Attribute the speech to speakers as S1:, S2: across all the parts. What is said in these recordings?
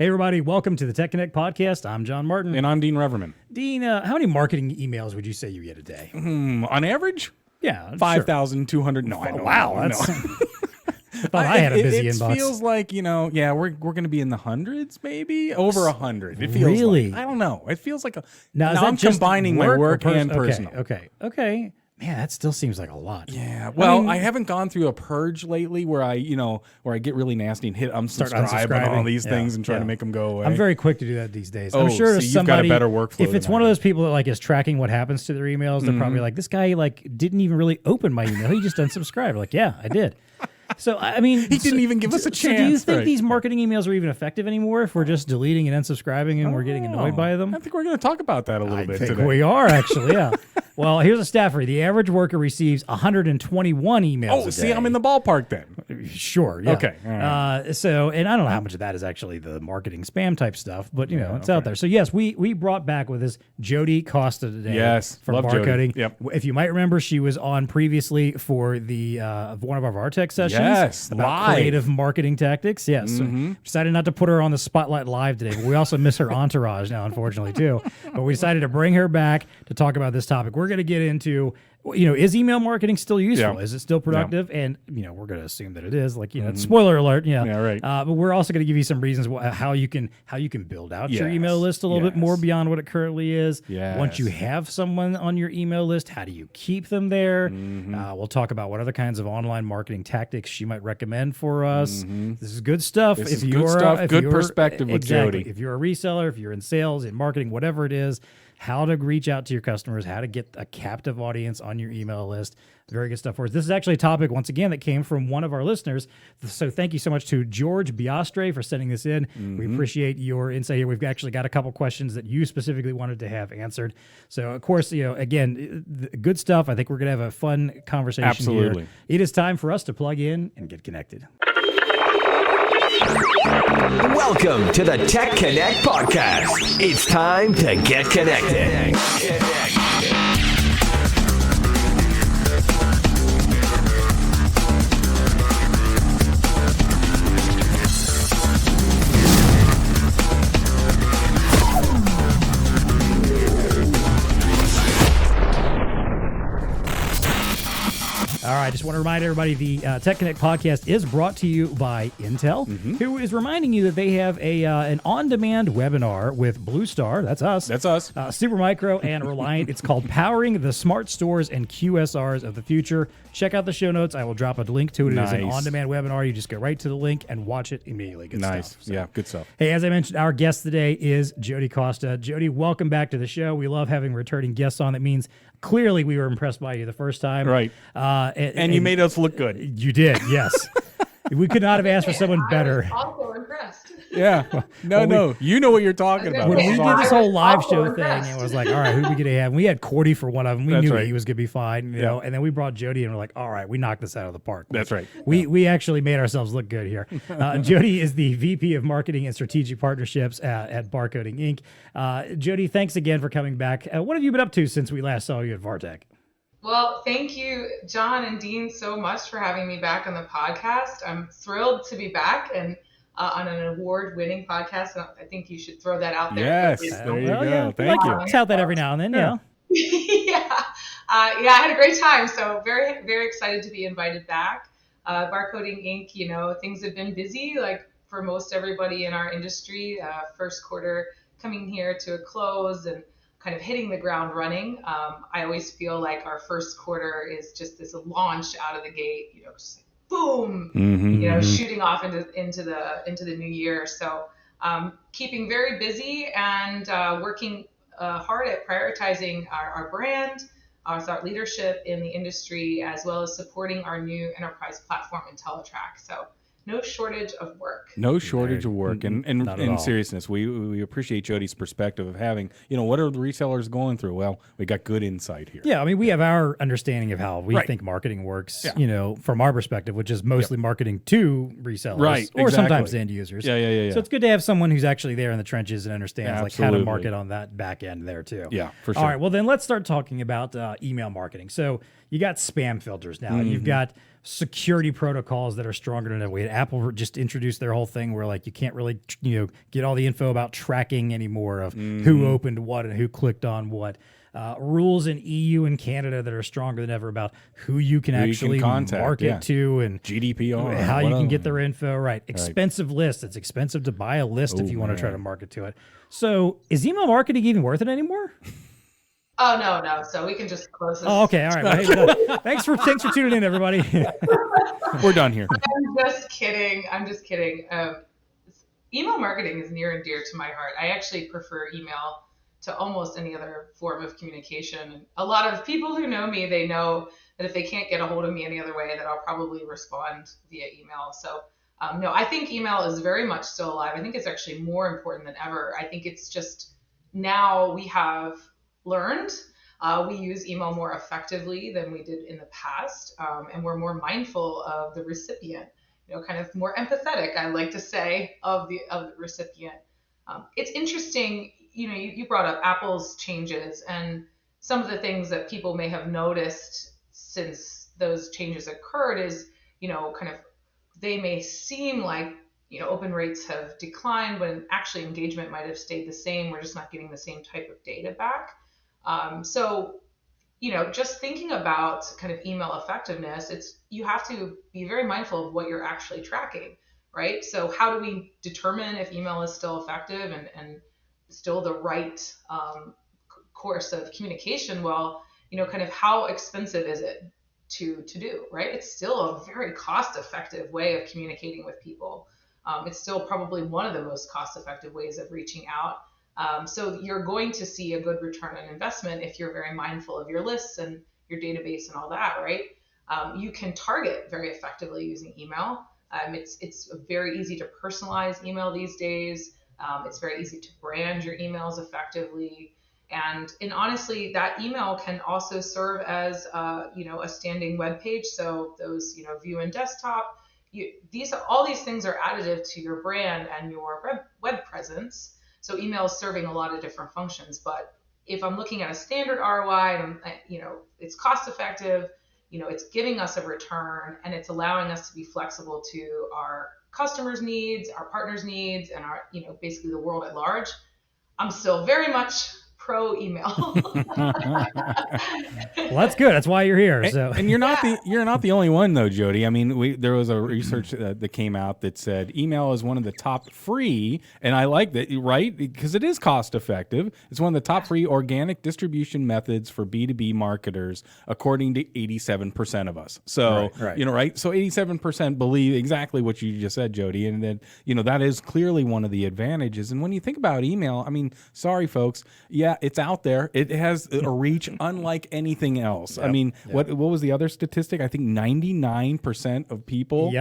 S1: Hey, everybody. Welcome to the TEConnect podcast. I'm John Martin.
S2: And I'm Dean Reverman.
S1: Dean, how many marketing emails would you say you get a day?
S2: On average?
S1: Yeah.
S2: 5,200. No, I don't
S1: Wow.
S2: know.
S1: That's... I thought I had a busy inbox.
S2: It feels like, we're going to be in the hundreds, maybe over 100. It feels
S1: really?
S2: like, I don't know. It feels like
S1: now
S2: I'm combining my work and personal.
S1: Okay. Man, that still seems like a lot.
S2: Yeah. Well, I haven't gone through a purge lately where I get really nasty and hit unsubscribe on all these things and try to make them go away.
S1: I'm very quick to do that these days.
S2: I'm
S1: sure if
S2: you've got a better workflow.
S1: If it's one of those people that is tracking what happens to their emails, they're probably like, this guy didn't even really open my email. He just unsubscribed. Like, yeah, I did. So, I mean...
S2: He didn't even give us a chance.
S1: So do you think these marketing emails are even effective anymore if we're just deleting and unsubscribing and we're getting annoyed by them?
S2: I think we're going to talk about that a little bit today.
S1: I think we are, actually, yeah. Well, here's a stat for you. The average worker receives 121 emails a day.
S2: Oh, see, I'm in the ballpark then.
S1: Sure, yeah.
S2: Okay. All right.
S1: And I don't know how much of that is actually the marketing spam type stuff, but, it's out there. So, yes, we brought back with us Jody Costa today.
S2: Yes,
S1: from
S2: love
S1: Barcoding.
S2: Jody. Yep.
S1: If you might remember, she was on previously for the one of our VAR-Tech sessions.
S2: Yes,
S1: about
S2: live.
S1: Creative marketing tactics. Yes. So decided not to put her on the spotlight live today, but we also miss her entourage now, unfortunately, too. But we decided to bring her back to talk about this topic. We're going to get into, is email marketing still useful? Yeah. Is it still productive? Yeah. And, we're going to assume that it is. Spoiler alert. Yeah,
S2: right.
S1: But we're also going to give you some reasons how you can build out your email list a little bit more beyond what it currently is.
S2: Yes.
S1: Once you have someone on your email list, how do you keep them there? We'll talk about what other kinds of online marketing tactics she might recommend for us. This is good stuff.
S2: Good perspective with Jody.
S1: If you're a reseller, if you're in sales, in marketing, whatever it is, how to reach out to your customers, how to get a captive audience on your email list. Very good stuff for us. This is actually a topic, once again, that came from one of our listeners. So thank you so much to George Biastre for sending this in. We appreciate your insight here. We've actually got a couple questions that you specifically wanted to have answered. So, of course, again, good stuff. I think we're going to have a fun conversation
S2: Absolutely.
S1: here. It is time for us to plug in and get connected.
S3: Welcome to the TEConnect podcast. It's time to get connected.
S1: All right, just want to remind everybody the TEConnect podcast is brought to you by Intel, who is reminding you that they have an on-demand webinar with BlueStar, that's us, Supermicro, and Reliant. It's called Powering the Smart Stores and QSRs of the Future. Check out the show notes. I will drop a link to it. Nice. It is an on-demand webinar. You just go right to the link and watch it immediately. Good stuff. So,
S2: yeah, good stuff.
S1: Hey, as I mentioned, our guest today is Jody Costa. Jody, welcome back to the show. We love having returning guests on. That means clearly we were impressed by you the first time.
S2: Right. And you made us look good.
S1: You did, yes. We could not have asked for someone better.
S4: I was also impressed.
S2: Yeah. No. You know what you're talking about.
S1: When we did this whole live show thing, it was like, all right, who are we going to have? And we had Cordy for one of them. We knew he was going to be fine, you know. And then we brought Jody, and we're like, all right, we knocked this out of the park.
S2: That's right.
S1: We actually made ourselves look good here. Jody is the VP of Marketing and Strategic Partnerships at Barcoding, Inc. Jody, thanks again for coming back. What have you been up to since we last saw you at VAR-Tech?
S4: Well, thank you, John and Dean, so much for having me back on the podcast. I'm thrilled to be back and on an award-winning podcast. I think you should throw that out there.
S2: Yes, there you go.
S1: Yeah.
S2: Thank you.
S1: Tout that every now and then, yeah.
S4: I had a great time. So very, very excited to be invited back. Barcoding Inc., things have been busy, like for most everybody in our industry. First quarter coming here to a close and kind of hitting the ground running. I always feel like our first quarter is just this launch out of the gate, just like boom, shooting off into the new year. So keeping very busy and working hard at prioritizing our brand, our thought leadership in the industry, as well as supporting our new enterprise platform, IntelliTrack. So no shortage of work.
S2: No shortage of work. And in seriousness, we appreciate Jody's perspective of having, what are the resellers going through? Well, we got good insight here.
S1: Yeah, I mean, we have our understanding of how we think marketing works, from our perspective, which is mostly marketing to resellers or sometimes end users.
S2: Yeah.
S1: So it's good to have someone who's actually there in the trenches and understands how to market on that back end there too.
S2: Yeah, for sure.
S1: All right, well then let's start talking about email marketing. So You got spam filters now. You've got security protocols that are stronger than ever. We had Apple just introduced their whole thing where like you can't really get all the info about tracking anymore of who opened what and who clicked on what. Rules in EU and Canada that are stronger than ever about who you can actually market to and
S2: GDPR,
S1: how you can get their info. Right. Expensive lists. It's expensive to buy a list if you want to try to market to it. So is email marketing even worth it anymore?
S4: Oh, no. So we can just close this.
S1: Oh, okay. All right. Well, thanks for tuning in, everybody.
S2: We're done here.
S4: I'm just kidding. Email marketing is near and dear to my heart. I actually prefer email to almost any other form of communication. A lot of people who know me, they know that if they can't get a hold of me any other way, that I'll probably respond via email. So no, I think email is very much still alive. I think it's actually more important than ever. I think it's just now we have learned we use email more effectively than we did in the past, and we're more mindful of the recipient, kind of more empathetic, I like to say, of the recipient. It's interesting, you brought up Apple's changes, and some of the things that people may have noticed since those changes occurred is, kind of they may seem like open rates have declined when actually engagement might have stayed the same. We're just not getting the same type of data back. So, just thinking about kind of email effectiveness, you have to be very mindful of what you're actually tracking, right? So how do we determine if email is still effective and still the right course of communication? Well, kind of how expensive is it to do, right? It's still a very cost-effective way of communicating with people. It's still probably one of the most cost-effective ways of reaching out. So you're going to see a good return on investment if you're very mindful of your lists and your database and all that, right? You can target very effectively using email. It's very easy to personalize email these days. It's very easy to brand your emails effectively. And honestly, that email can also serve as, a standing web page. So those, view and desktop, all these things are additive to your brand and your web presence. So email is serving a lot of different functions, but if I'm looking at a standard ROI and it's cost effective, it's giving us a return and it's allowing us to be flexible to our customers' needs, our partners' needs, and our, basically the world at large, I'm still very much pro email.
S1: Well, that's good. That's why you're here.
S2: And you're not the only one though, Jody. I mean, there was a research that came out that said email is one of the top free, and I like that, right? Because it is cost effective. It's one of the top free organic distribution methods for B2B marketers, according to 87% of us. So, right. So 87% believe exactly what you just said, Jody, and then that is clearly one of the advantages. And when you think about email, I mean, sorry folks, yeah, it's out there. It has a reach unlike anything else. Yep. I mean, what was the other statistic? I think 99% of people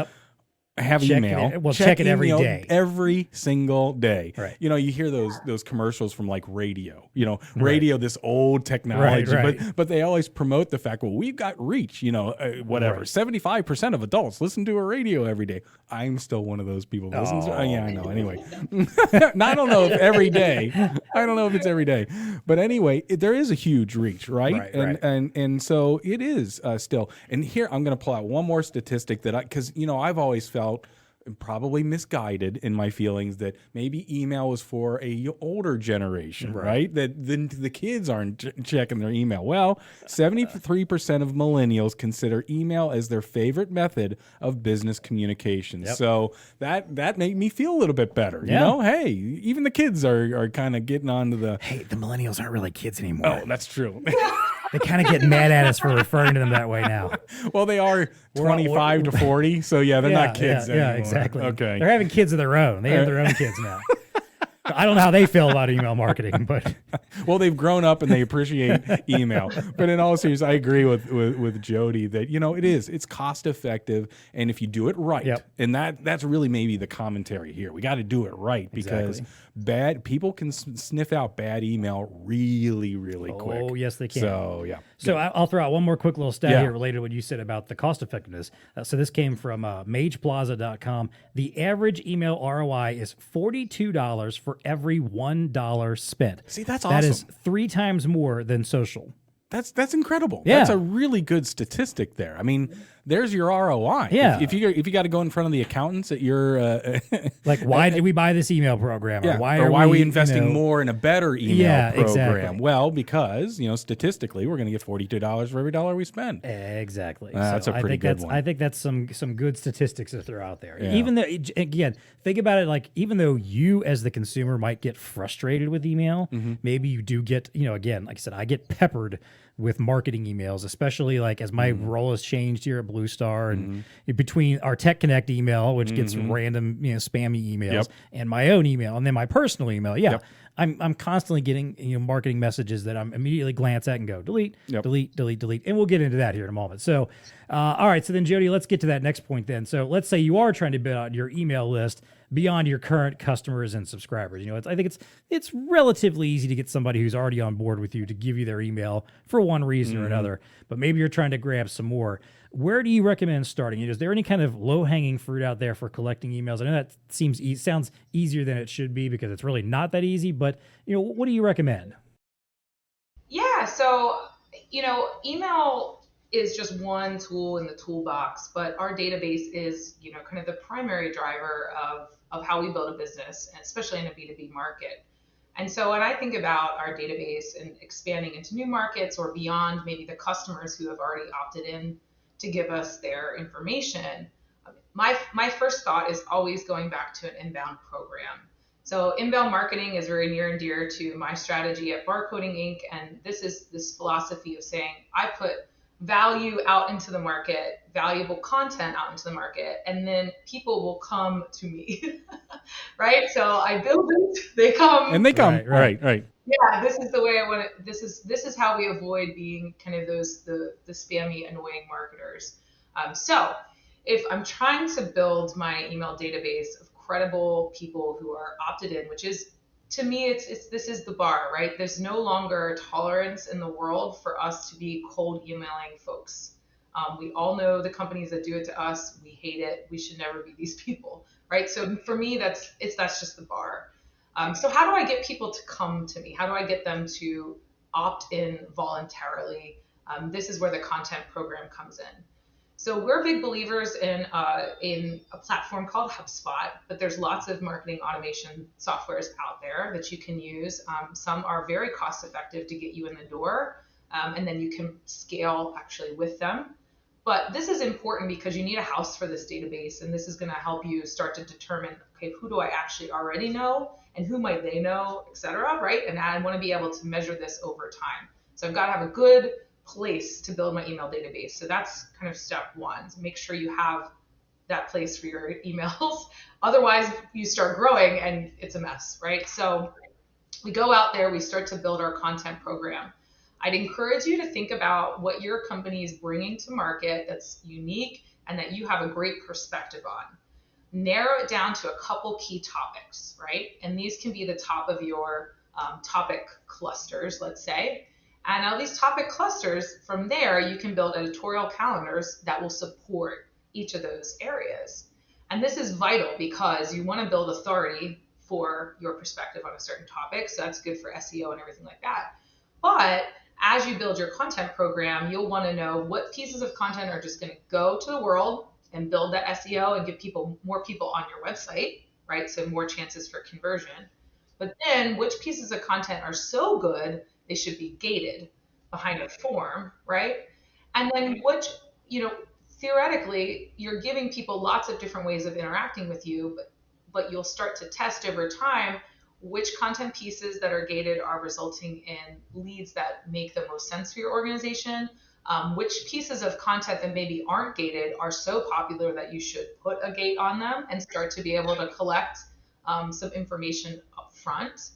S2: have email.
S1: Check it every day.
S2: Every single day.
S1: Right.
S2: You hear those commercials from like radio. Radio, this old technology, but they always promote the fact, well, we've got reach. Whatever. 75% of adults listen to a radio every day. I'm still one of those people. Yeah, I know. Anyway, I don't know if every day. I don't know if it's every day, but anyway, there is a huge reach, right? And so it is still. And here I'm going to pull out one more statistic because I've always felt probably misguided in my feelings that maybe email was for a older generation, right? That the kids aren't checking their email. Well, 73% of millennials consider email as their favorite method of business communication. Yep. So that made me feel a little bit better. Hey, even the kids are kind of getting onto the.
S1: Hey, the millennials aren't really kids anymore.
S2: Oh, that's true.
S1: They kind of get mad at us for referring to them that way now.
S2: Well, they are 25 to 40, so they're not kids anymore.
S1: Yeah, exactly.
S2: Okay.
S1: They're having kids of their own. They have their own kids now. I don't know how they feel about email marketing, but
S2: well, they've grown up and they appreciate email. But in all seriousness, I agree with Jody that it's cost effective, and if you do it right, and that's really maybe the commentary here. We got to do it right because bad people can sniff out bad email really, really quick.
S1: Oh, yes, they can.
S2: So yeah.
S1: So I'll throw out one more quick little stat here related to what you said about the cost effectiveness. So this came from mageplaza.com. The average email ROI is $42 for every $1 spent.
S2: See, that's awesome.
S1: That is 3 times more than social.
S2: That's incredible.
S1: Yeah.
S2: That's a really good statistic there. I mean, there's your ROI.
S1: Yeah.
S2: If you got to go in front of the accountants at your
S1: Like, why did we buy this email program?
S2: yeah,
S1: Why
S2: or
S1: are
S2: why are we
S1: you
S2: investing
S1: know,
S2: more in a better email
S1: Yeah,
S2: program?
S1: exactly.
S2: Well, because statistically, we're going to get $42 for every dollar we spend.
S1: Exactly.
S2: That's a pretty good one.
S1: I think that's some good statistics to throw out there.
S2: Yeah.
S1: Even though, again, think about it, like, even though you as the consumer might get frustrated with email, maybe you do get, again, like I said, I get peppered with marketing emails, especially like as my role has changed here at BlueStar and between our TEConnect email, which gets random, spammy emails, and my own email, and then my personal email. Yeah.
S2: Yep.
S1: I'm constantly getting marketing messages that I'm immediately glance at and go delete, delete, and we'll get into that here in a moment. So, all right. So then, Jody, let's get to that next point then. So let's say you are trying to build out your email list beyond your current customers and subscribers. I think it's relatively easy to get somebody who's already on board with you to give you their email for one reason or another. But maybe you're trying to grab some more. Where do you recommend starting? Is there any kind of low-hanging fruit out there for collecting emails? I know that sounds easier than it should be because it's really not that easy, but what do you recommend?
S4: Yeah, so email is just one tool in the toolbox, but our database is kind of the primary driver of how we build a business, and especially in a B2B market. And so when I think about our database and expanding into new markets or beyond maybe the customers who have already opted in to give us their information, my first thought is always going back to an inbound program. So inbound marketing is very near and dear to my strategy at Barcoding Inc. And this is this philosophy of saying I put value out into the market, valuable content out into the market, and then people will come to me, right? So I build it, they come.
S2: And they come. Right.
S4: Yeah, this is the way I want it. This is how we avoid being kind of the spammy, annoying marketers. So if I'm trying to build my email database of credible people who are opted in, which is, to me, this is the bar, right? There's no longer tolerance in the world for us to be cold emailing folks. We all know the companies that do it to us. We hate it. We should never be these people, right? So for me, that's just the bar. So how do I get people to come to me? How do I get them to opt in voluntarily? This is where the content program comes in. So we're big believers in a platform called HubSpot, but there's lots of marketing automation softwares out there that you can use. Some are very cost effective to get you in the door, and then you can scale actually with them. But this is important because you need a house for this database, and this is going to help you start to determine, okay, who do I actually already know, and who might they know, et cetera, right? And I want to be able to measure this over time. So I've got to have a good place to build my email database. So that's kind of step one. So make sure you have that place for your emails. Otherwise, you start growing and it's a mess, right? So we go out there, we start to build our content program. I'd encourage you to think about what your company is bringing to market that's unique and that you have a great perspective on. Narrow it down to a couple key topics, right? And these can be the top of your topic clusters, let's say. And now these topic clusters, from there, you can build editorial calendars that will support each of those areas. And this is vital because you want to build authority for your perspective on a certain topic. So that's good for SEO and everything like that. But as you build your content program, you'll want to know what pieces of content are just going to go to the world and build that SEO and get more people on your website, right? So more chances for conversion. But then which pieces of content are so good they should be gated behind a form, right? And then which, theoretically, you're giving people lots of different ways of interacting with you, but you'll start to test over time which content pieces that are gated are resulting in leads that make the most sense for your organization, which pieces of content that maybe aren't gated are so popular that you should put a gate on them and start to be able to collect some information up front.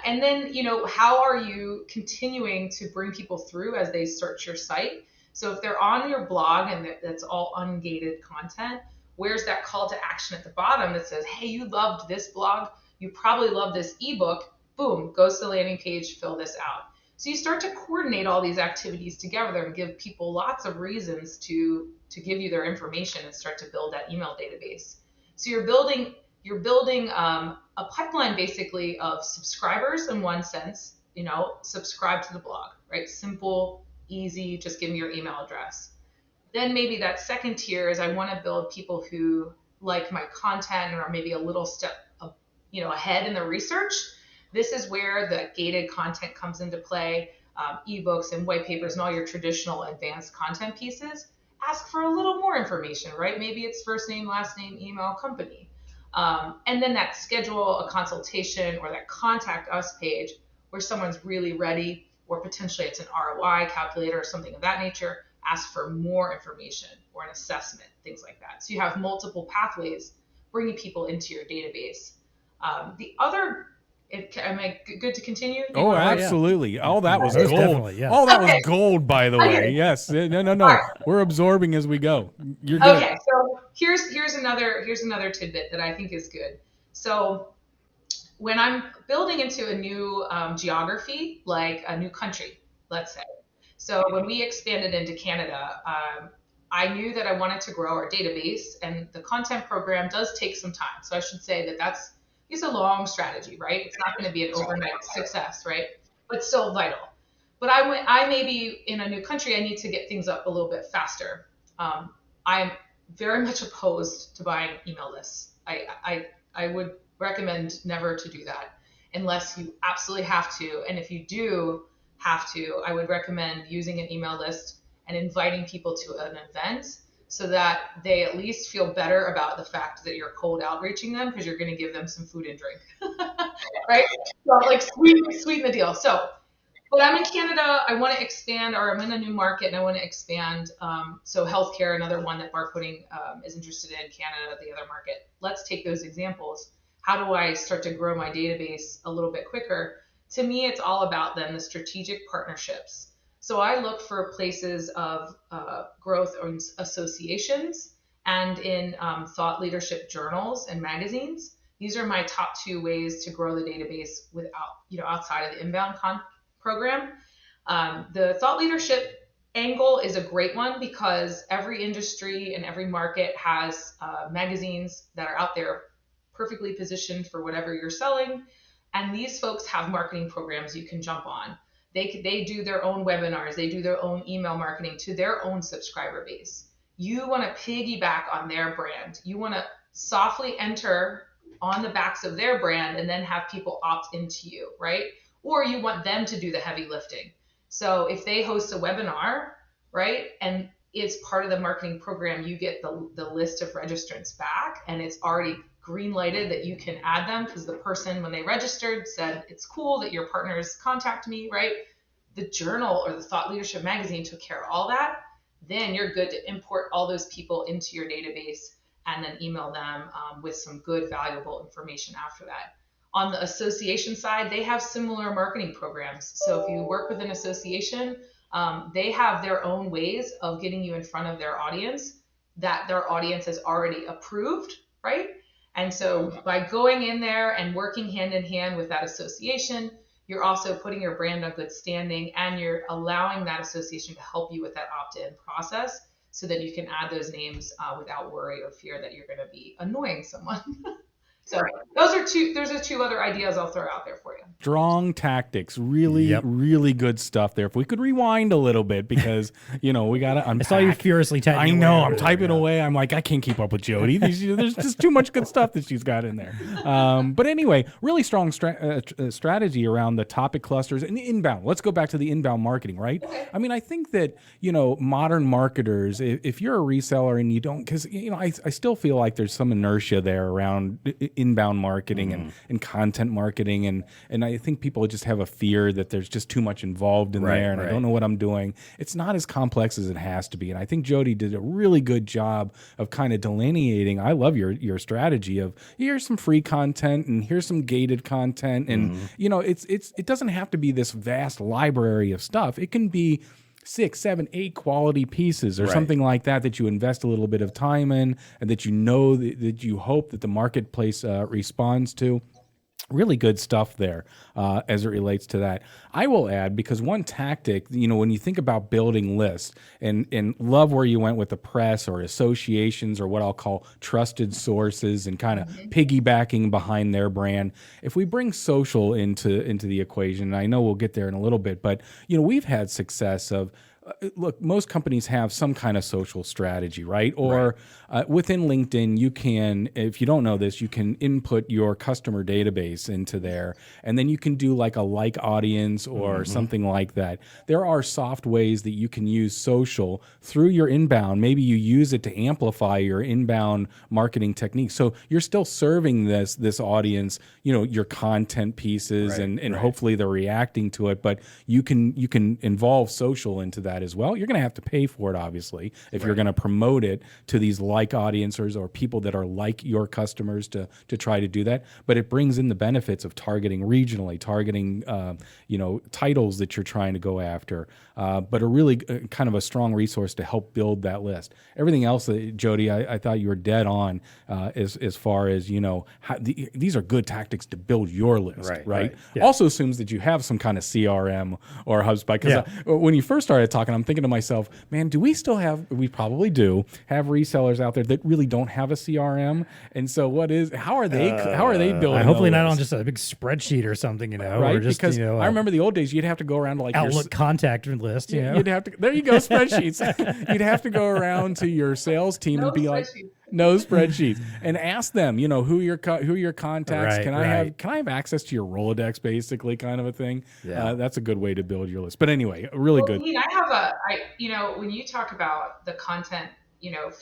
S4: And then, how are you continuing to bring people through as they search your site? So if they're on your blog and that's all ungated content, where's that call to action at the bottom that says, hey, you loved this blog, you probably love this ebook, boom, goes to the landing page, fill this out. So you start to coordinate all these activities together and give people lots of reasons to give you their information and start to build that email database. So you're building a pipeline basically of subscribers in one sense, subscribe to the blog, right? Simple, easy, just give me your email address. Then maybe that second tier is I want to build people who like my content or maybe a little step ahead in the research. This is where the gated content comes into play, ebooks and white papers and all your traditional advanced content pieces. Ask for a little more information, right? Maybe it's first name, last name, email, company. And then that schedule a consultation or that contact us page where someone's really ready, or potentially it's an ROI calculator or something of that nature. Ask for more information or an assessment, things like that. So you have multiple pathways bringing people into your database. The other, am I good to continue?
S2: Oh, absolutely. Yeah. All that was gold.
S1: Definitely, yeah.
S2: All that was gold, by the way. Yes. No. Right. We're absorbing as we go. You're good.
S4: Okay. So here's another tidbit that I think is good. So when I'm building into a new geography, like a new country, let's say. So when we expanded into Canada, I knew that I wanted to grow our database, and the content program does take some time. So I should say that it's a long strategy, right? It's not going to be an overnight success, right? But still vital. But I may be in a new country, I need to get things up a little bit faster. I'm very much opposed to buying email lists. I would recommend never to do that unless you absolutely have to. And if you do have to, I would recommend using an email list and inviting people to an event so that they at least feel better about the fact that you're cold outreaching them, because you're going to give them some food and drink, right? So like sweeten the deal. So, but I'm in Canada, I want to expand, or I'm in a new market and I want to expand. So healthcare, another one that Barcoding is interested in, Canada, the other market. Let's take those examples. How do I start to grow my database a little bit quicker? To me, it's all about then the strategic partnerships. So I look for places of growth or associations and in thought leadership journals and magazines. These are my top two ways to grow the database without, outside of the inbound program. The thought leadership angle is a great one because every industry and every market has magazines that are out there perfectly positioned for whatever you're selling. And these folks have marketing programs you can jump on. They do their own webinars. They do their own email marketing to their own subscriber base. You want to piggyback on their brand. You want to softly enter on the backs of their brand and then have people opt into you, right? Or you want them to do the heavy lifting. So if they host a webinar, right, and it's part of the marketing program, you get the list of registrants back, and it's already green lighted that you can add them because the person, when they registered, said it's cool that your partners contact me, right? The journal or the thought leadership magazine took care of all that. Then you're good to import all those people into your database and then email them with some good, valuable information after that. On the association side, they have similar marketing programs. So if you work with an association, they have their own ways of getting you in front of their audience that their audience has already approved, right? And so by going in there and working hand in hand with that association, you're also putting your brand on good standing, and you're allowing that association to help you with that opt-in process so that you can add those names without worry or fear that you're going to be annoying someone. So those are two other ideas I'll throw out there for you.
S2: Strong tactics, really good stuff there. If we could rewind a little bit, because we got to unpack.
S1: I saw you furiously typing.
S2: I know, I'm typing away. I'm like, I can't keep up with Jody. There's just too much good stuff that she's got in there. But anyway, really strong strategy around the topic clusters and inbound. Let's go back to the inbound marketing, right? Okay. I mean, I think that modern marketers, if you're a reseller and you don't, because I still feel like there's some inertia there around inbound marketing and content marketing, and I think people just have a fear that there's just too much involved in there, and I don't know what I'm doing. It's not as complex as it has to be, and I think Jody did a really good job of kind of delineating. I love your strategy of here's some free content and here's some gated content, and it doesn't have to be this vast library of stuff. It can be 6, 7, 8 quality pieces or something like that you invest a little bit of time in, and that that you hope that the marketplace responds to. Really good stuff there as it relates to that. I will add, because one tactic, when you think about building lists, and love where you went with the press or associations or what I'll call trusted sources and kind of piggybacking behind their brand. If we bring social into the equation, and I know we'll get there in a little bit, but we've had success of look, most companies have some kind of social strategy, right? Or within LinkedIn, you can, if you don't know this, you can input your customer database into there, and then you can do like a like audience or something like that. There are soft ways that you can use social through your inbound. Maybe you use it to amplify your inbound marketing techniques. So you're still serving this audience, your content pieces, and hopefully they're reacting to it. But you can involve social into that as well. You're going to have to pay for it, obviously, if you're going to promote it to these like audiences or people that are like your customers to try to do that. But it brings in the benefits of targeting regionally, targeting titles that you're trying to go after. But a really kind of a strong resource to help build that list. Everything else, Jody, I thought you were dead on as far as these are good tactics to build your list, right? Yeah. Also assumes that you have some kind of CRM or HubSpot. Because when you first started talking, I'm thinking to myself, man, do we still have? We probably do have resellers out there that really don't have a CRM. And so, how are they building?
S1: Hopefully not on just a big spreadsheet or something,
S2: right?
S1: Or just,
S2: because I remember the old days, you'd have to go around to like
S1: Outlook contact list.
S2: You'd have to. There you go, spreadsheets. You'd have to go around to your sales team and be like, no spreadsheets, and ask them, who your contacts. Can I have access to your Rolodex, basically, kind of a thing. Yeah. That's a good way to build your list. But anyway, really good.
S4: When you talk about the content,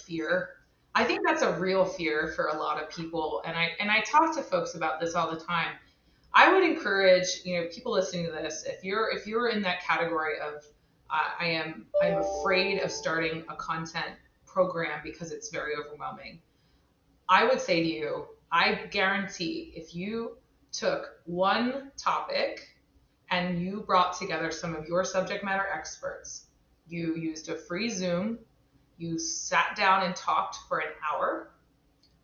S4: fear, I think that's a real fear for a lot of people. And I talk to folks about this all the time. I would encourage, people listening to this, if you're in that category of, I'm afraid of starting a content program because it's very overwhelming. I would say to you, I guarantee if you took one topic and you brought together some of your subject matter experts, you used a free Zoom, you sat down and talked for an hour,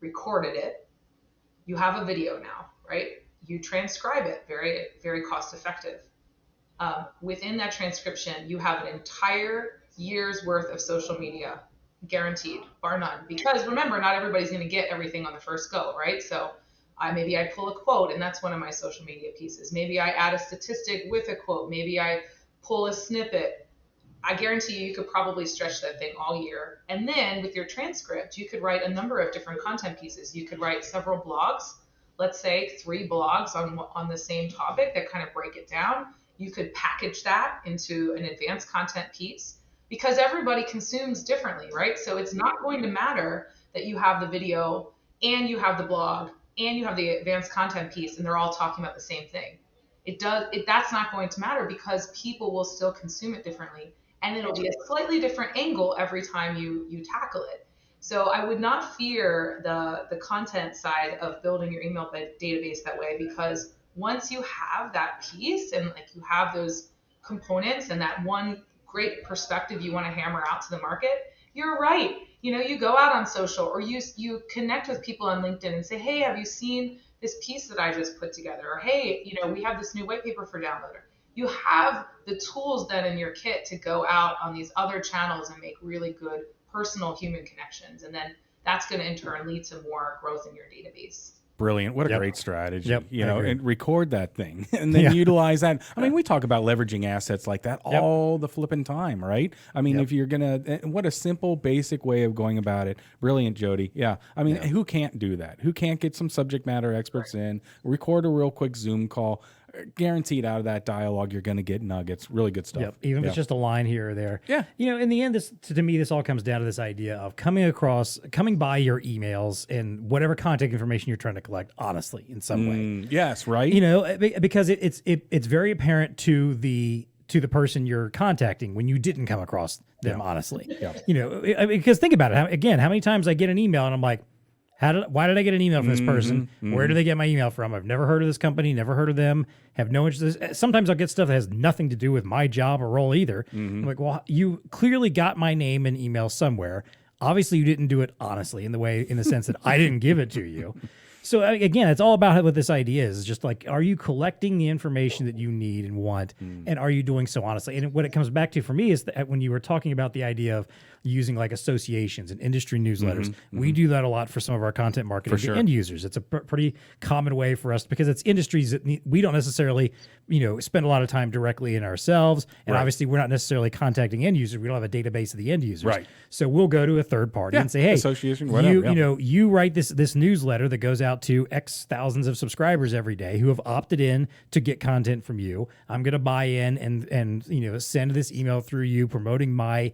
S4: recorded it, you have a video now, right? You transcribe it, very, very cost effective. Within that transcription, you have an entire year's worth of social media, guaranteed, bar none. Because remember, not everybody's going to get everything on the first go, right? So maybe I pull a quote, and that's one of my social media pieces. Maybe I add a statistic with a quote. Maybe I pull a snippet. I guarantee you could probably stretch that thing all year. And then with your transcript, you could write a number of different content pieces. You could write several blogs, let's say 3 blogs on the same topic that kind of break it down. You could package that into an advanced content piece, because everybody consumes differently, right? So it's not going to matter that you have the video and you have the blog and you have the advanced content piece and they're all talking about the same thing. That's not going to matter, because people will still consume it differently, and it'll be a slightly different angle every time you tackle it. So I would not fear the content side of building your email database that way, because once you have that piece and like you have those components and that one great perspective you want to hammer out to the market, you're right. You go out on social, or you connect with people on LinkedIn and say, hey, have you seen this piece that I just put together? Or hey, we have this new white paper for Downloader. You have the tools then in your kit to go out on these other channels and make really good personal human connections. And then that's going to in turn lead to more growth in your database.
S2: Brilliant. What a great strategy, and record that thing and then utilize that. I mean, we talk about leveraging assets like that all the flipping time, right? I mean, if you're going to, what a simple, basic way of going about it. Brilliant, Jody. Yeah. I mean, who can't do that? Who can't get some subject matter experts in, record a real quick Zoom call? Guaranteed out of that dialogue, you're going to get nuggets. Really good stuff.
S1: Yep. Even if it's just a line here or there.
S2: Yeah.
S1: In the end, to me, this all comes down to this idea of coming by your emails and whatever contact information you're trying to collect honestly in some way.
S2: Yes, right.
S1: Because it's very apparent to the person you're contacting when you didn't come across them honestly. Yeah. Because think about it. How many times I get an email and I'm like, why did I get an email from this person? Where do they get my email from? I've never heard of this company, never heard of them, have no interest. Sometimes I'll get stuff that has nothing to do with my job or role either. I'm like, well, you clearly got my name and email somewhere. Obviously, you didn't do it honestly in the sense that I didn't give it to you. So again, it's all about what this idea is. It's just like, are you collecting the information that you need and want, and are you doing so honestly? And what it comes back to for me is that when you were talking about the idea of using like associations and industry newsletters, we do that a lot for some of our content marketing to end users. It's a pretty common way for us because it's industries that we don't necessarily, spend a lot of time directly in ourselves, and obviously we're not necessarily contacting end users. We don't have a database of the end users,
S2: right?
S1: So we'll go to a third party and say, hey,
S2: association, whatever,
S1: you write this newsletter that goes out to X thousands of subscribers every day who have opted in to get content from you. I'm going to buy in and send this email through you promoting my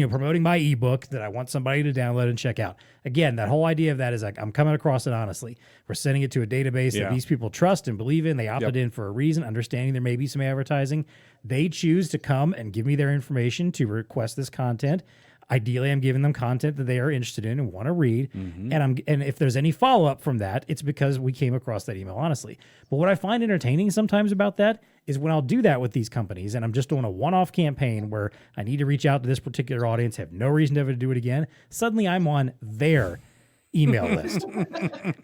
S1: promoting my ebook that I want somebody to download and check out. Again, that whole idea of that is like, I'm coming across it honestly. We're sending it to a database that these people trust and believe in. They opted in for a reason, understanding there may be some advertising. They choose to come and give me their information to request this content. Ideally, I'm giving them content that they are interested in and want to read. And if there's any follow-up from that, it's because we came across that email honestly. But what I find entertaining sometimes about that is when I'll do that with these companies and I'm just doing a one-off campaign where I need to reach out to this particular audience, have no reason to ever do it again. Suddenly I'm on their email list.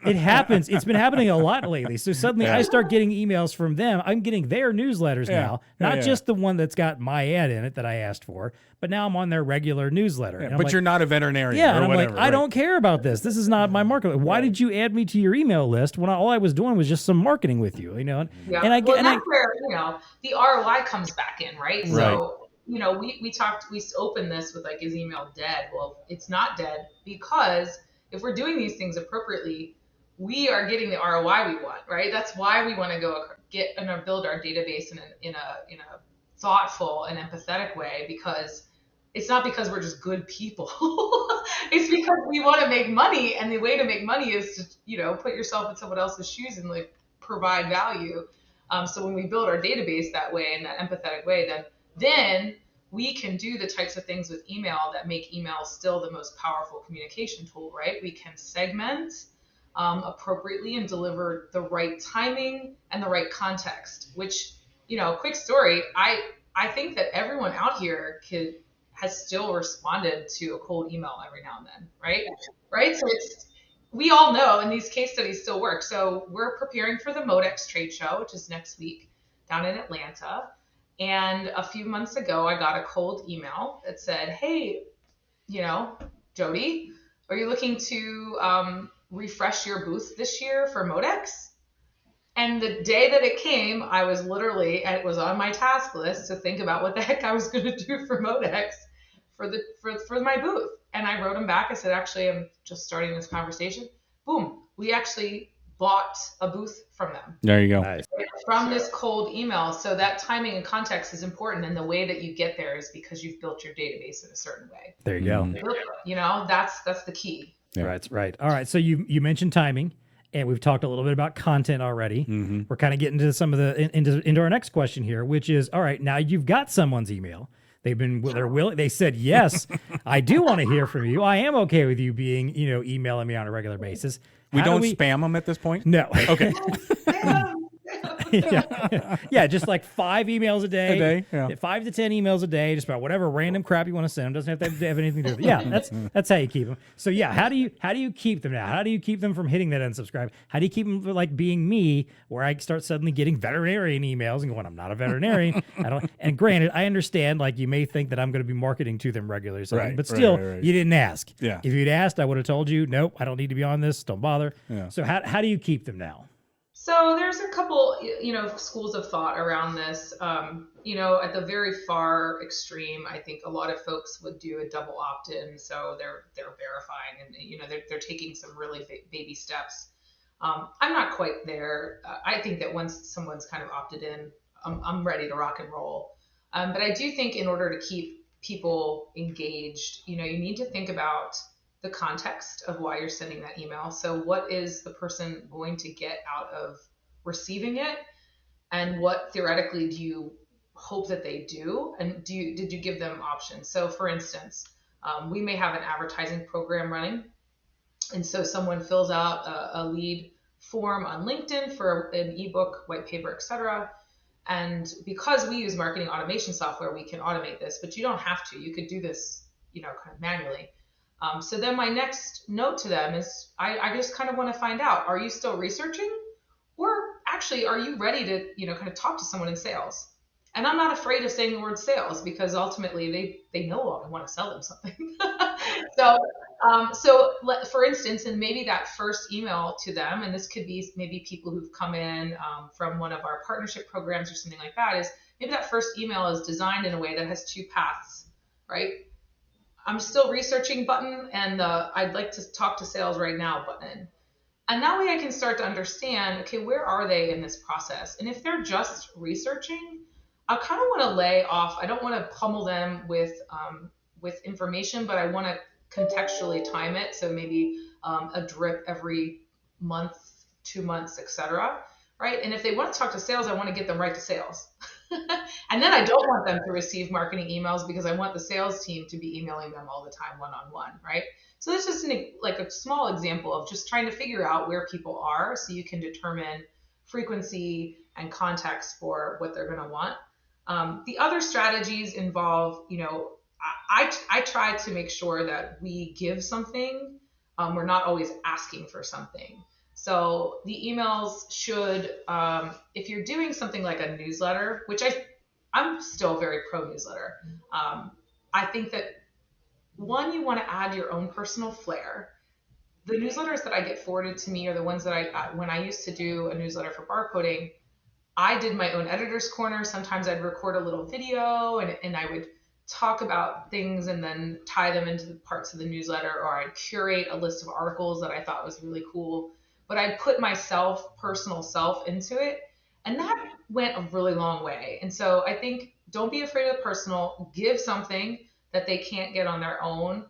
S1: It happens. It's been happening a lot lately. So suddenly I start getting emails from them. I'm getting their newsletters now, not just the one that's got my ad in it that I asked for, but now I'm on their regular newsletter.
S2: But you're not a veterinarian.
S1: Yeah,
S2: or
S1: and I'm
S2: whatever,
S1: like, I don't care about this. This is not my market. Why did you add me to your email list when all I was doing was just some marketing with you?
S4: Yeah.
S1: And I get,
S4: well, that's where the ROI comes back in, right? So we opened this with like, is email dead? Well, it's not dead because if we're doing these things appropriately, we are getting the ROI we want, right? That's why we want to go get and build our database in a thoughtful and empathetic way, because it's not because we're just good people. It's because we want to make money, and the way to make money is to put yourself in someone else's shoes and like provide value. So when we build our database that way, in that empathetic way, then we can do the types of things with email that make email still the most powerful communication tool, right? We can segment appropriately and deliver the right timing and the right context, which, quick story, I think that everyone out here has still responded to a cold email every now and then, right? Right? So we all know, and these case studies still work. So we're preparing for the Modex trade show, which is next week down in Atlanta. And a few months ago, I got a cold email that said, hey, Jody, are you looking to refresh your booth this year for Modex? And the day that it came, I was it was on my task list to think about what the heck I was going to do for Modex for my booth. And I wrote him back. I said, actually, I'm just starting this conversation. Boom. We actually bought a booth from them.
S2: There you go.
S1: Nice.
S4: From this cold email. So that timing and context is important. And the way that you get there is because you've built your database in a certain way.
S1: There you go.
S4: That's the key.
S1: Yeah. Right. All right. So you mentioned timing, and we've talked a little bit about content already. We're kind of getting to some of into our next question here, which is, all right, now you've got someone's email. They're willing. They said, yes, I do want to hear from you. I am okay with you being, emailing me on a regular basis.
S2: We don't spam them at this point?
S1: No.
S2: Okay.
S1: Yeah, just like 5 emails a day.
S2: Yeah.
S1: 5 to 10 emails a day, just about whatever random crap you want to send them. Doesn't have to have anything to do with it. Yeah, that's how you keep them. So yeah, how do you keep them now? How do you keep them from hitting that unsubscribe? How do you keep them from like being me, where I start suddenly getting veterinarian emails and going, I'm not a veterinarian. And granted, I understand, like, you may think that I'm going to be marketing to them regularly, but still, you didn't ask.
S2: Yeah.
S1: If you'd asked, I would have told you, nope, I don't need to be on this. Don't bother.
S2: Yeah.
S1: So how do you keep them now?
S4: So there's a couple, schools of thought around this. At the very far extreme, I think a lot of folks would do a double opt-in. So they're verifying and, they're taking some really baby steps. I'm not quite there. I think that once someone's kind of opted in, I'm ready to rock and roll. But I do think in order to keep people engaged, you need to think about the context of why you're sending that email. So what is the person going to get out of receiving it? And what theoretically do you hope that they do? And did you give them options? So for instance, we may have an advertising program running. And so someone fills out a lead form on LinkedIn for an ebook, white paper, etc. And because we use marketing automation software, we can automate this, but you don't have to. You could do this, kind of manually. So then my next note to them is I just kind of want to find out, are you still researching? Or actually, are you ready to, kind of talk to someone in sales? And I'm not afraid of saying the word sales because ultimately they know I want to sell them something. For instance, and maybe that first email to them, and this could be maybe people who've come in from one of our partnership programs or something like that, is maybe that first email is designed in a way that has two paths, right? I'm still researching button and the I'd like to talk to sales right now button. And that way I can start to understand, okay, where are they in this process? And if they're just researching, I kind of want to lay off. I don't want to pummel them with information, but I want to contextually time it. So maybe a drip every month, 2 months, etc. Right? And if they want to talk to sales, I want to get them right to sales. And then I don't want them to receive marketing emails because I want the sales team to be emailing them all the time one-on-one, right? So that's just like a small example of just trying to figure out where people are so you can determine frequency and context for what they're going to want. The other strategies involve, I try to make sure that we give something. We're not always asking for something. So the emails should, if you're doing something like a newsletter, which I'm still very pro newsletter. I think that one, you want to add your own personal flair. The newsletters that I get forwarded to me are the ones that when I used to do a newsletter for Barcoding, I did my own editor's corner. Sometimes I'd record a little video and I would talk about things and then tie them into the parts of the newsletter, or I'd curate a list of articles that I thought was really cool. But I'd put my personal self into it. And that went a really long way. And so I think don't be afraid of the personal, give something that they can't get on their own.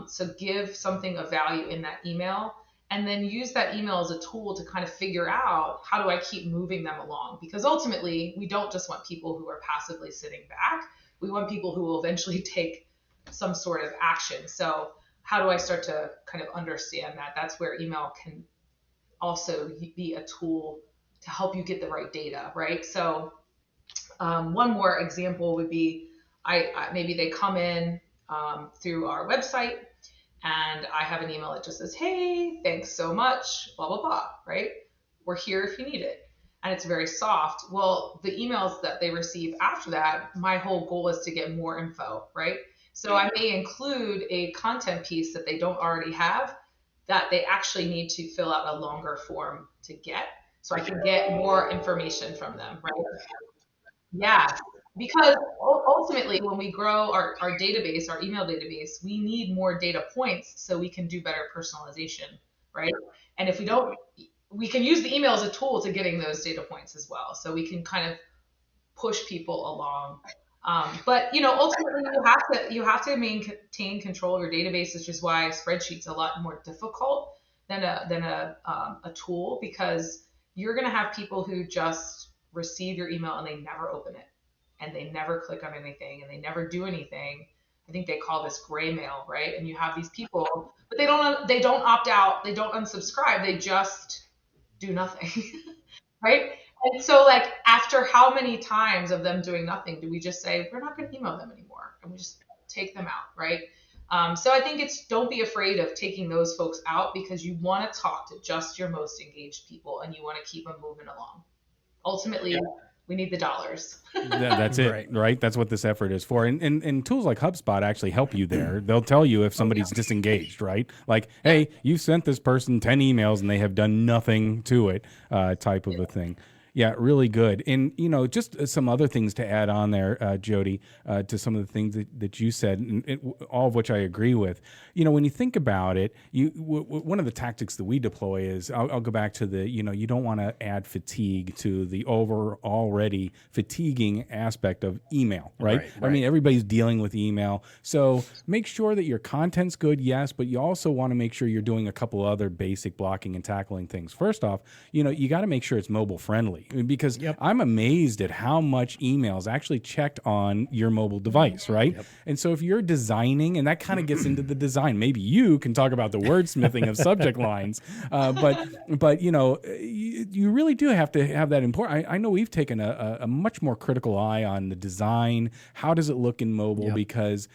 S4: So give something of value in that email, and then use that email as a tool to kind of figure out, how do I keep moving them along? Because ultimately, we don't just want people who are passively sitting back. We want people who will eventually take some sort of action. So how do I start to kind of understand that? That's where email can also be a tool to help you get the right data, right? So one more example would be, maybe they come in through our website, and I have an email that just says, hey, thanks so much, blah, blah, blah, right? We're here if you need it. And it's very soft. Well, the emails that they receive after that, my whole goal is to get more info, right? So I may include a content piece that they don't already have that they actually need to fill out a longer form to get, so I can get more information from them, right? Yeah, because ultimately, when we grow our database, our email database, we need more data points so we can do better personalization, right? And if we don't, we can use the email as a tool to getting those data points as well. So we can kind of push people along. But ultimately, you have to maintain control of your database, which is why spreadsheets are a lot more difficult than a tool, because you're going to have people who just receive your email and they never open it, and they never click on anything, and they never do anything. I think they call this gray mail, right? And you have these people, but they don't opt out, they don't unsubscribe, they just do nothing, right? And so, like, after how many times of them doing nothing do we just say, we're not going to email them anymore, and we just take them out, right? So I think don't be afraid of taking those folks out, because you want to talk to just your most engaged people, and you want to keep them moving along. Ultimately, we need the dollars.
S2: That's it, right? That's what this effort is for. And tools like HubSpot actually help you there. They'll tell you if somebody's disengaged, right? Like, hey, you sent this person 10 emails and they have done nothing to it, type of a thing. Yeah, really good. And, just some other things to add on there, Jody, to some of the things that you said, and all of which I agree with. When you think about it, one of the tactics that we deploy is, I'll go back to the, you don't want to add fatigue to the already fatiguing aspect of email, right? I mean, everybody's dealing with email. So make sure that your content's good, yes, but you also want to make sure you're doing a couple other basic blocking and tackling things. First off, you got to make sure it's mobile friendly. friendly, because I'm amazed at how much email is actually checked on your mobile device, right? And so if you're designing, and that kind of gets into the design, maybe you can talk about the wordsmithing of subject lines, but you know, you really do have to have that important. I know we've taken a much more critical eye on the design. How does it look in mobile? Because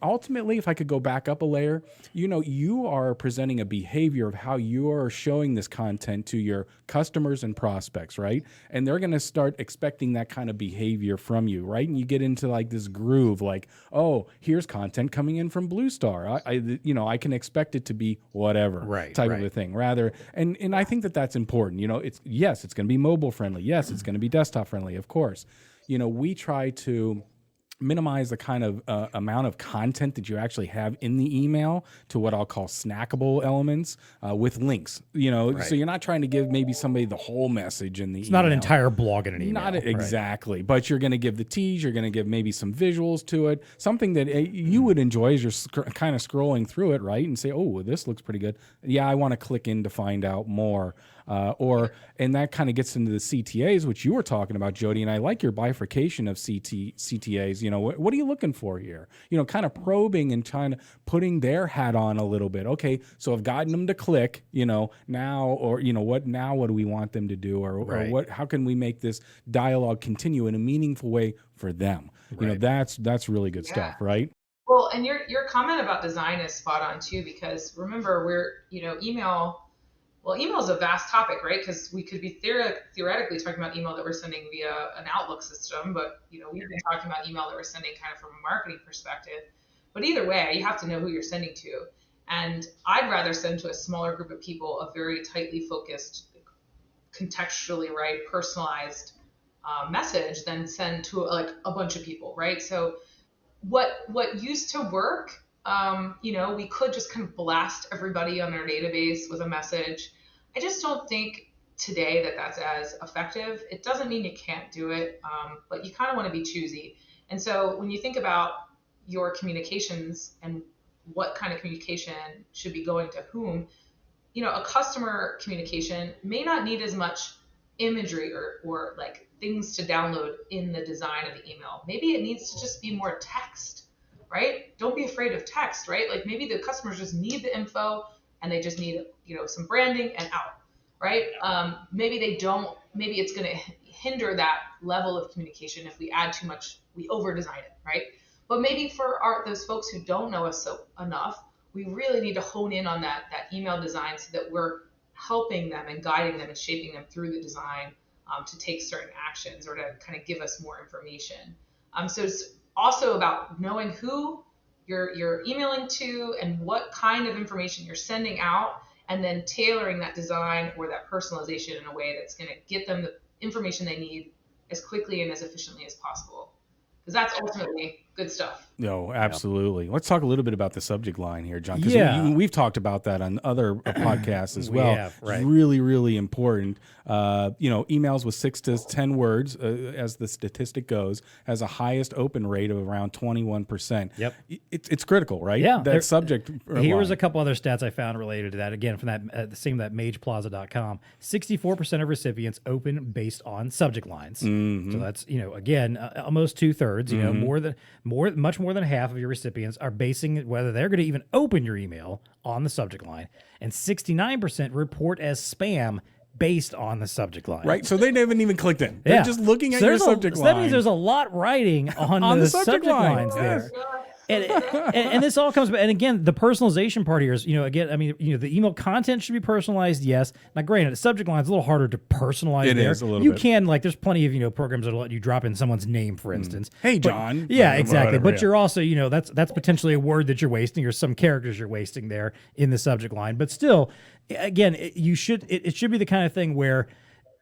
S2: ultimately, if I could go back up a layer, you know, you are presenting a behavior of how you are showing this content to your customers and prospects, right? And they're going to start expecting that kind of behavior from you, right? And you get into like this groove, like, oh, here's content coming in from BlueStar. I can expect it to be whatever type of a thing, rather. And I think that that's important. You know, it's going to be mobile friendly. Yes, it's going to be desktop friendly, of course. You know, we try to minimize the kind of amount of content that you actually have in the email to what I'll call snackable elements with links, you know, so you're not trying to give maybe somebody the whole message in the email.
S1: It's not an entire blog in an email.
S2: Not exactly, but you're going to give the tease, you're going to give maybe some visuals to it, something that you would enjoy as you're kind of scrolling through it, right? And say, oh, this looks pretty good. Yeah, I want to click in to find out more. And that kind of gets into the CTAs, which you were talking about, Jody, and I like your bifurcation of CTAs. You know, what are you looking for here? You know, kind of probing and trying to putting their hat on a little bit. Okay, so I've gotten them to click, you know, now, or, you know, what do we want them to do? Or what, how can we make this dialogue continue in a meaningful way for them? You know, that's really good stuff, right?
S4: Well, and your comment about design is spot on too, because remember, email is a vast topic, right? Because we could be theoretically talking about email that we're sending via an Outlook system, but you know, we've been talking about email that we're sending kind of from a marketing perspective. But either way, you have to know who you're sending to. And I'd rather send to a smaller group of people a very tightly focused, contextually personalized message than send to like a bunch of people, right? So what used to work, we could just kind of blast everybody on their database with a message. I just don't think today that that's as effective. It doesn't mean you can't do it, but you kind of want to be choosy. And so when you think about your communications and what kind of communication should be going to whom, you know, a customer communication may not need as much imagery or like things to download in the design of the email. Maybe it needs to just be more text. Right? Don't be afraid of text, right? Like maybe the customers just need the info and they just need, you know, some branding and out, right? Maybe it's going to hinder that level of communication if we add too much, we over design it, right? But maybe for those folks who don't know us enough, we really need to hone in on that email design so that we're helping them and guiding them and shaping them through the design to take certain actions or to kind of give us more information. So it's also about knowing who you're emailing to and what kind of information you're sending out, and then tailoring that design or that personalization in a way that's going to get them the information they need as quickly and as efficiently as possible. Because that's ultimately good stuff.
S2: No, absolutely. Let's talk a little bit about the subject line here, John, because we've talked about that on other podcasts as well. It's really, really important. Emails with 6 to 10 words, as the statistic goes, has a highest open rate of around 21%.
S1: Yep.
S2: It's critical, right?
S1: Yeah.
S2: That subject
S1: Here was
S2: line.
S1: a couple other stats I found related to that. Again, from that mageplaza.com, 64% of recipients open based on subject lines. Mm-hmm. So that's, again, almost 2/3, much more than half of your recipients are basing whether they're going to even open your email on the subject line. And 69% report as spam based on the subject line.
S2: Right. So they haven't even clicked in. They're just looking at your subject line.
S1: That means there's a lot writing on the subject lines there. And this all comes back. And again, the personalization part here is, the email content should be personalized. Yes. Now, granted, the subject line is a little harder to personalize.
S2: It is a little bit.
S1: You can, there's plenty of, programs that'll let you drop in someone's name, for instance.
S2: Hey, John.
S1: Yeah, exactly. But you're also, that's potentially a word that you're wasting or some characters you're wasting there in the subject line. But still, again, it should be the kind of thing where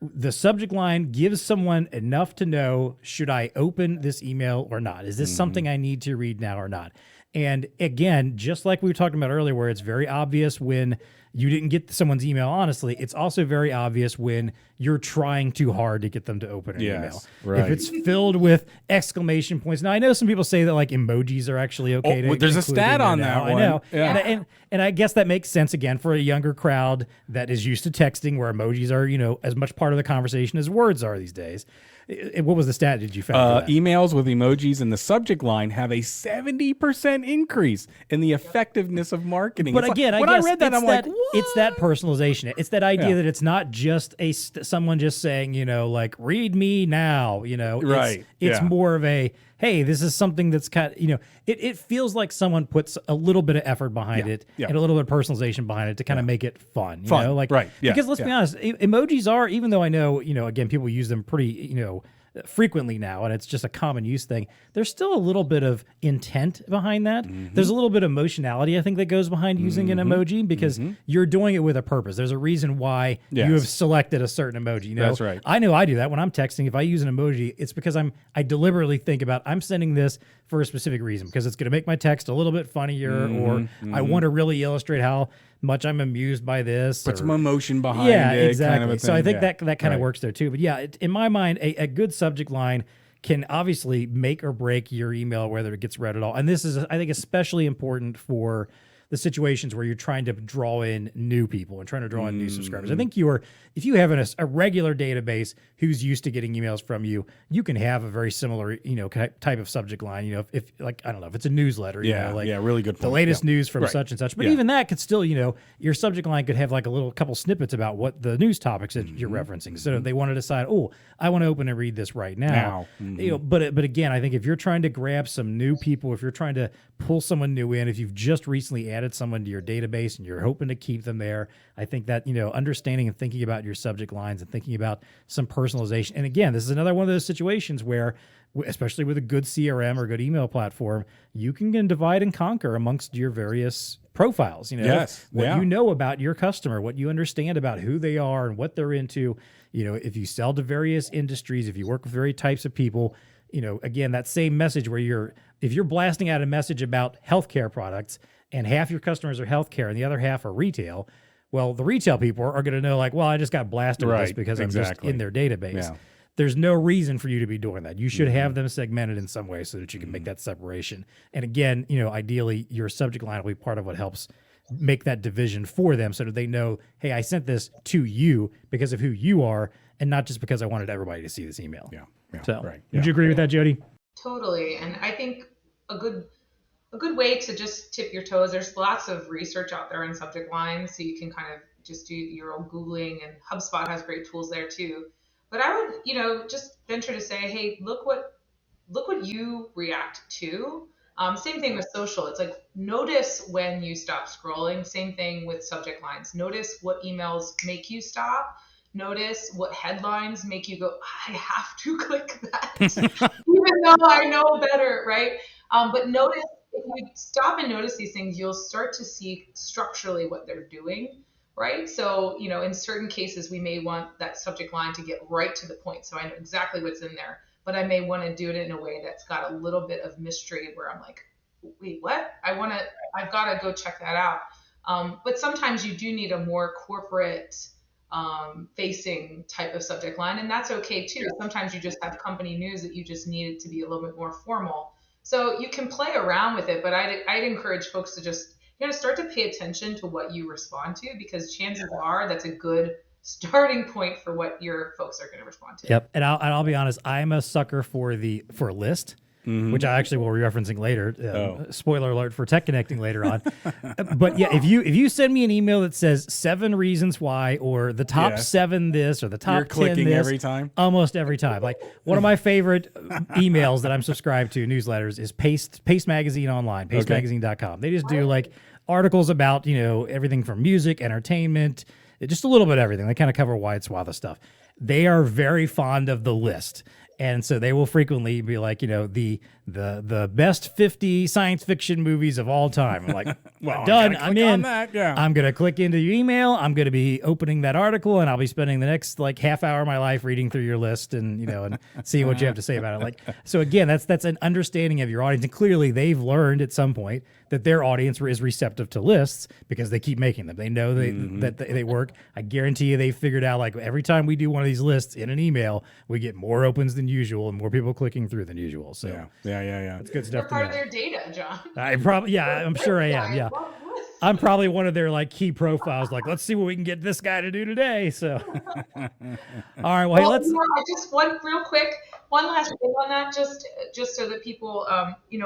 S1: the subject line gives someone enough to know, should I open this email or not? Is this something I need to read now or not? And again, just like we were talking about earlier, where it's very obvious when, you didn't get someone's email honestly, it's also very obvious when you're trying too hard to get them to open an email.
S2: Right.
S1: If it's filled with exclamation points. Now, I know some people say that like emojis are actually okay.
S2: There's a stat on that one.
S1: I know.
S2: Yeah.
S1: And I guess that makes sense again for a younger crowd that is used to texting where emojis are, as much part of the conversation as words are these days. What was the stat did you find?
S2: Emails with emojis in the subject line have a 70% increase in the effectiveness of marketing.
S1: But
S2: it's
S1: again,
S2: when I read that, I'm like, what?
S1: It's that personalization. It's that idea that it's not just someone just saying, like, read me now,
S2: Right.
S1: It's more of a, hey, this is something that's kind of, it feels like someone puts a little bit of effort behind it and a little bit of personalization behind it to kind of make it fun,
S2: right. Yeah.
S1: Because let's be honest, emojis are, even though I know, again, people use them pretty, frequently now, and it's just a common use thing, there's still a little bit of intent behind that. There's a little bit of emotionality, I think, that goes behind using an emoji because you're doing it with a purpose. There's a reason why you have selected a certain emoji.
S2: That's right.
S1: I know I do that when I'm texting. If I use an emoji, it's because I deliberately think about I'm sending this for a specific reason because it's going to make my text a little bit funnier, or I want to really illustrate how much I'm amused by this.
S2: Put some emotion behind it.
S1: Yeah, exactly.
S2: Kind of a
S1: so I
S2: thing.
S1: think that kind of works there too. But yeah, in my mind, a good subject line can obviously make or break your email, whether it gets read at all. And this is, I think, especially important for the situations where you're trying to draw in new people and trying to draw in new subscribers. I think if you have a regular database who's used to getting emails from you, you can have a very similar, type of subject line. If like, I don't know, if it's a newsletter,
S2: really good point.
S1: The latest news from such and such. But even that could still, your subject line could have like a couple snippets about what the news topics that you're referencing. So if they want to decide, I want to open and read this right now. But again, I think if you're trying to grab some new people, if you're trying to pull someone new in, if you've just recently added someone to your database and you're hoping to keep them there, I think that, understanding and thinking about your subject lines and thinking about some personalization. And again, this is another one of those situations where, especially with a good CRM or good email platform, you can divide and conquer amongst your various profiles. What you know about your customer, what you understand about who they are and what they're into. If you sell to various industries, if you work with various types of people, again, that same message where if you're blasting out a message about healthcare products and half your customers are healthcare and the other half are retail, well, the retail people are going to know like, well, I just got blasted with this because I'm just in their database. Yeah. There's no reason for you to be doing that. You should have them segmented in some way so that you can make that separation. And again, ideally, your subject line will be part of what helps make that division for them so that they know, hey, I sent this to you because of who you are and not just because I wanted everybody to see this email. Would you agree with that, Jody?
S4: Totally. And I think a good way to just tip your toes, there's lots of research out there in subject lines, so you can kind of just do your own Googling, and HubSpot has great tools there too. But I would, just venture to say, hey, look what you react to. Same thing with social. It's like, notice when you stop scrolling. Same thing with subject lines. Notice what emails make you stop. Notice what headlines make you go, I have to click that, even though I know better, right? But notice, if you stop and notice these things, you'll start to see structurally what they're doing, right? So, in certain cases, we may want that subject line to get right to the point, so I know exactly what's in there. But I may want to do it in a way that's got a little bit of mystery where I'm like, wait, what? I've got to go check that out. But sometimes you do need a more corporate facing type of subject line, and that's okay too. Sometimes you just have company news that you just need it to be a little bit more formal. So you can play around with it, but I'd encourage folks to just start to pay attention to what you respond to, because chances are that's a good starting point for what your folks are going to respond to.
S1: Yep. And I'll be honest, I'm a sucker for a list, which I actually will be referencing later. Spoiler alert for TEConnecting later on. But yeah, if you send me an email that says 7 reasons why, or the top 7 this, or the top 10 this,
S2: clicking every time?
S1: Almost every time. Like one of my favorite emails that I'm subscribed to, newsletters, is Paste Magazine Online, pastemagazine.com. They just do like articles about, everything from music, entertainment, just a little bit of everything. They kind of cover a wide swath of stuff. They are very fond of the list. And so they will frequently be like, the the best 50 science fiction movies of all time. I'm like,
S2: Well,
S1: done.
S2: I gotta
S1: I'm
S2: click on
S1: in.
S2: that, yeah.
S1: I'm going to click into your email. I'm going to be opening that article, and I'll be spending the next like half hour of my life reading through your list and, and seeing what you have to say about it. Like, so again, that's an understanding of your audience. And clearly they've learned at some point that their audience is receptive to lists because they keep making them. They know that they work. I guarantee you they figured out, like, every time we do one of these lists in an email, we get more opens than usual and more people clicking through than usual. So
S2: yeah.
S1: it's good
S4: You're
S1: stuff.
S4: part of their data, John.
S1: I'm sure I am. Yeah. I'm probably one of their like key profiles. Like, let's see what we can get this guy to do today. So, all right. Well, hey, let's.
S4: I just one last thing on that, just so that people,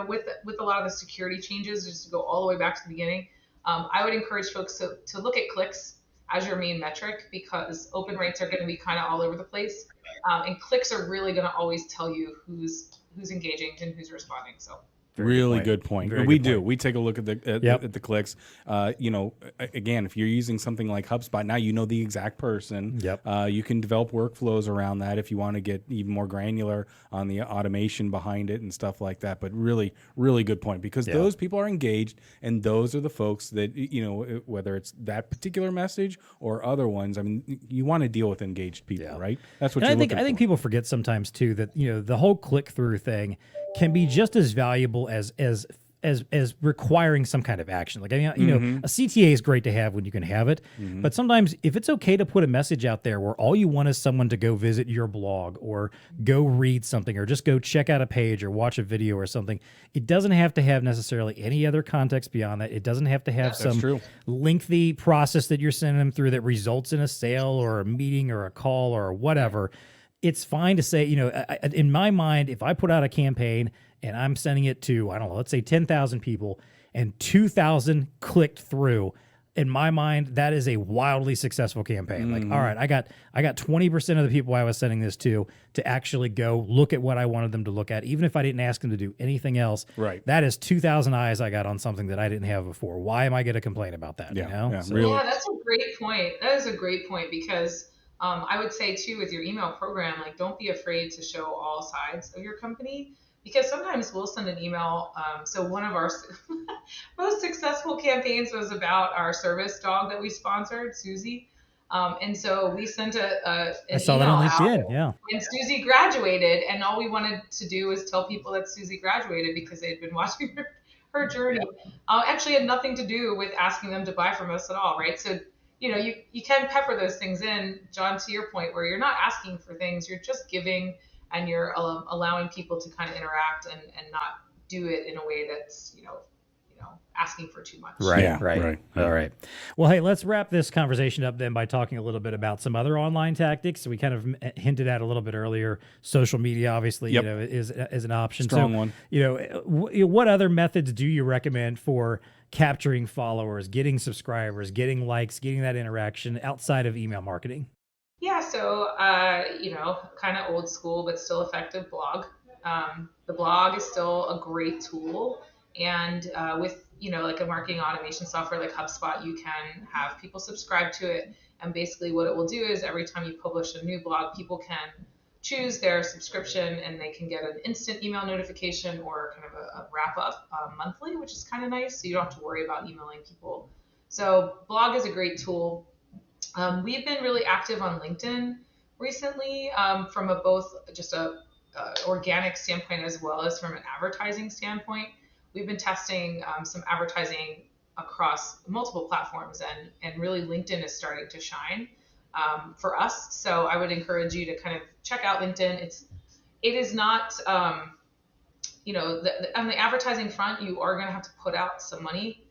S4: with a lot of the security changes, just to go all the way back to the beginning, I would encourage folks to look at clicks as your main metric, because open rates are going to be kind of all over the place, and clicks are really going to always tell you who's engaging and who's responding. So.
S2: Really good point. We do. We take a look at the clicks. Again, if you're using something like HubSpot, now you know the exact person.
S1: Yep.
S2: You can develop workflows around that if you want to get even more granular on the automation behind it and stuff like that. But really, really good point, because those people are engaged, and those are the folks that, whether it's that particular message or other ones. I mean, you want to deal with engaged people, right? That's what I think
S1: people forget sometimes too that the whole click through thing can be just as valuable as requiring some kind of action. Like, a CTA is great to have when you can have it, but sometimes if it's okay to put a message out there where all you want is someone to go visit your blog or go read something or just go check out a page or watch a video or something, it doesn't have to have necessarily any other context beyond that. It doesn't have to have some lengthy process that you're sending them through that results in a sale or a meeting or a call or whatever. It's fine to say, in my mind, if I put out a campaign and I'm sending it to, I don't know, let's say 10,000 people and 2,000 clicked through, in my mind, that is a wildly successful campaign. Like, all right, I got 20% of the people I was sending this to actually go look at what I wanted them to look at, even if I didn't ask them to do anything else.
S2: Right.
S1: That is 2,000 eyes I got on something that I didn't have before. Why am I going to complain about that?
S2: Yeah,
S1: So,
S2: really.
S4: Yeah, that's a great point. That is a great point, because I would say too, with your email program, like, don't be afraid to show all sides of your company, because sometimes we'll send an email. So one of our most successful campaigns was about our service dog that we sponsored, Susie. And so we sent an
S1: I saw that on LinkedIn, yeah.
S4: And Susie graduated, and all we wanted to do was tell people that Susie graduated because they'd been watching her journey. Actually had nothing to do with asking them to buy from us at all, right? So you can pepper those things in, John, to your point, where you're not asking for things, you're just giving, and you're allowing people to kind of interact and not do it in a way that's, asking for too much.
S1: Right. All right. Well, hey, let's wrap this conversation up then by talking a little bit about some other online tactics. We kind of hinted at a little bit earlier. Social media, obviously, is an option.
S2: Strong one.
S1: What other methods do you recommend for capturing followers, getting subscribers, getting likes, getting that interaction outside of email marketing?
S4: Yeah, so, kind of old school, but still effective blog. The blog is still a great tool. And with, like a marketing automation software like HubSpot, you can have people subscribe to it. And basically what it will do is every time you publish a new blog, people can choose their subscription and they can get an instant email notification or kind of a wrap up monthly, which is kind of nice. So you don't have to worry about emailing people. So blog is a great tool. We've been really active on LinkedIn recently, from both just a organic standpoint as well as from an advertising standpoint. We've been testing some advertising across multiple platforms, and really LinkedIn is starting to shine for us. So I would encourage you to kind of check out LinkedIn. It is not, on the advertising front, you are going to have to put out some money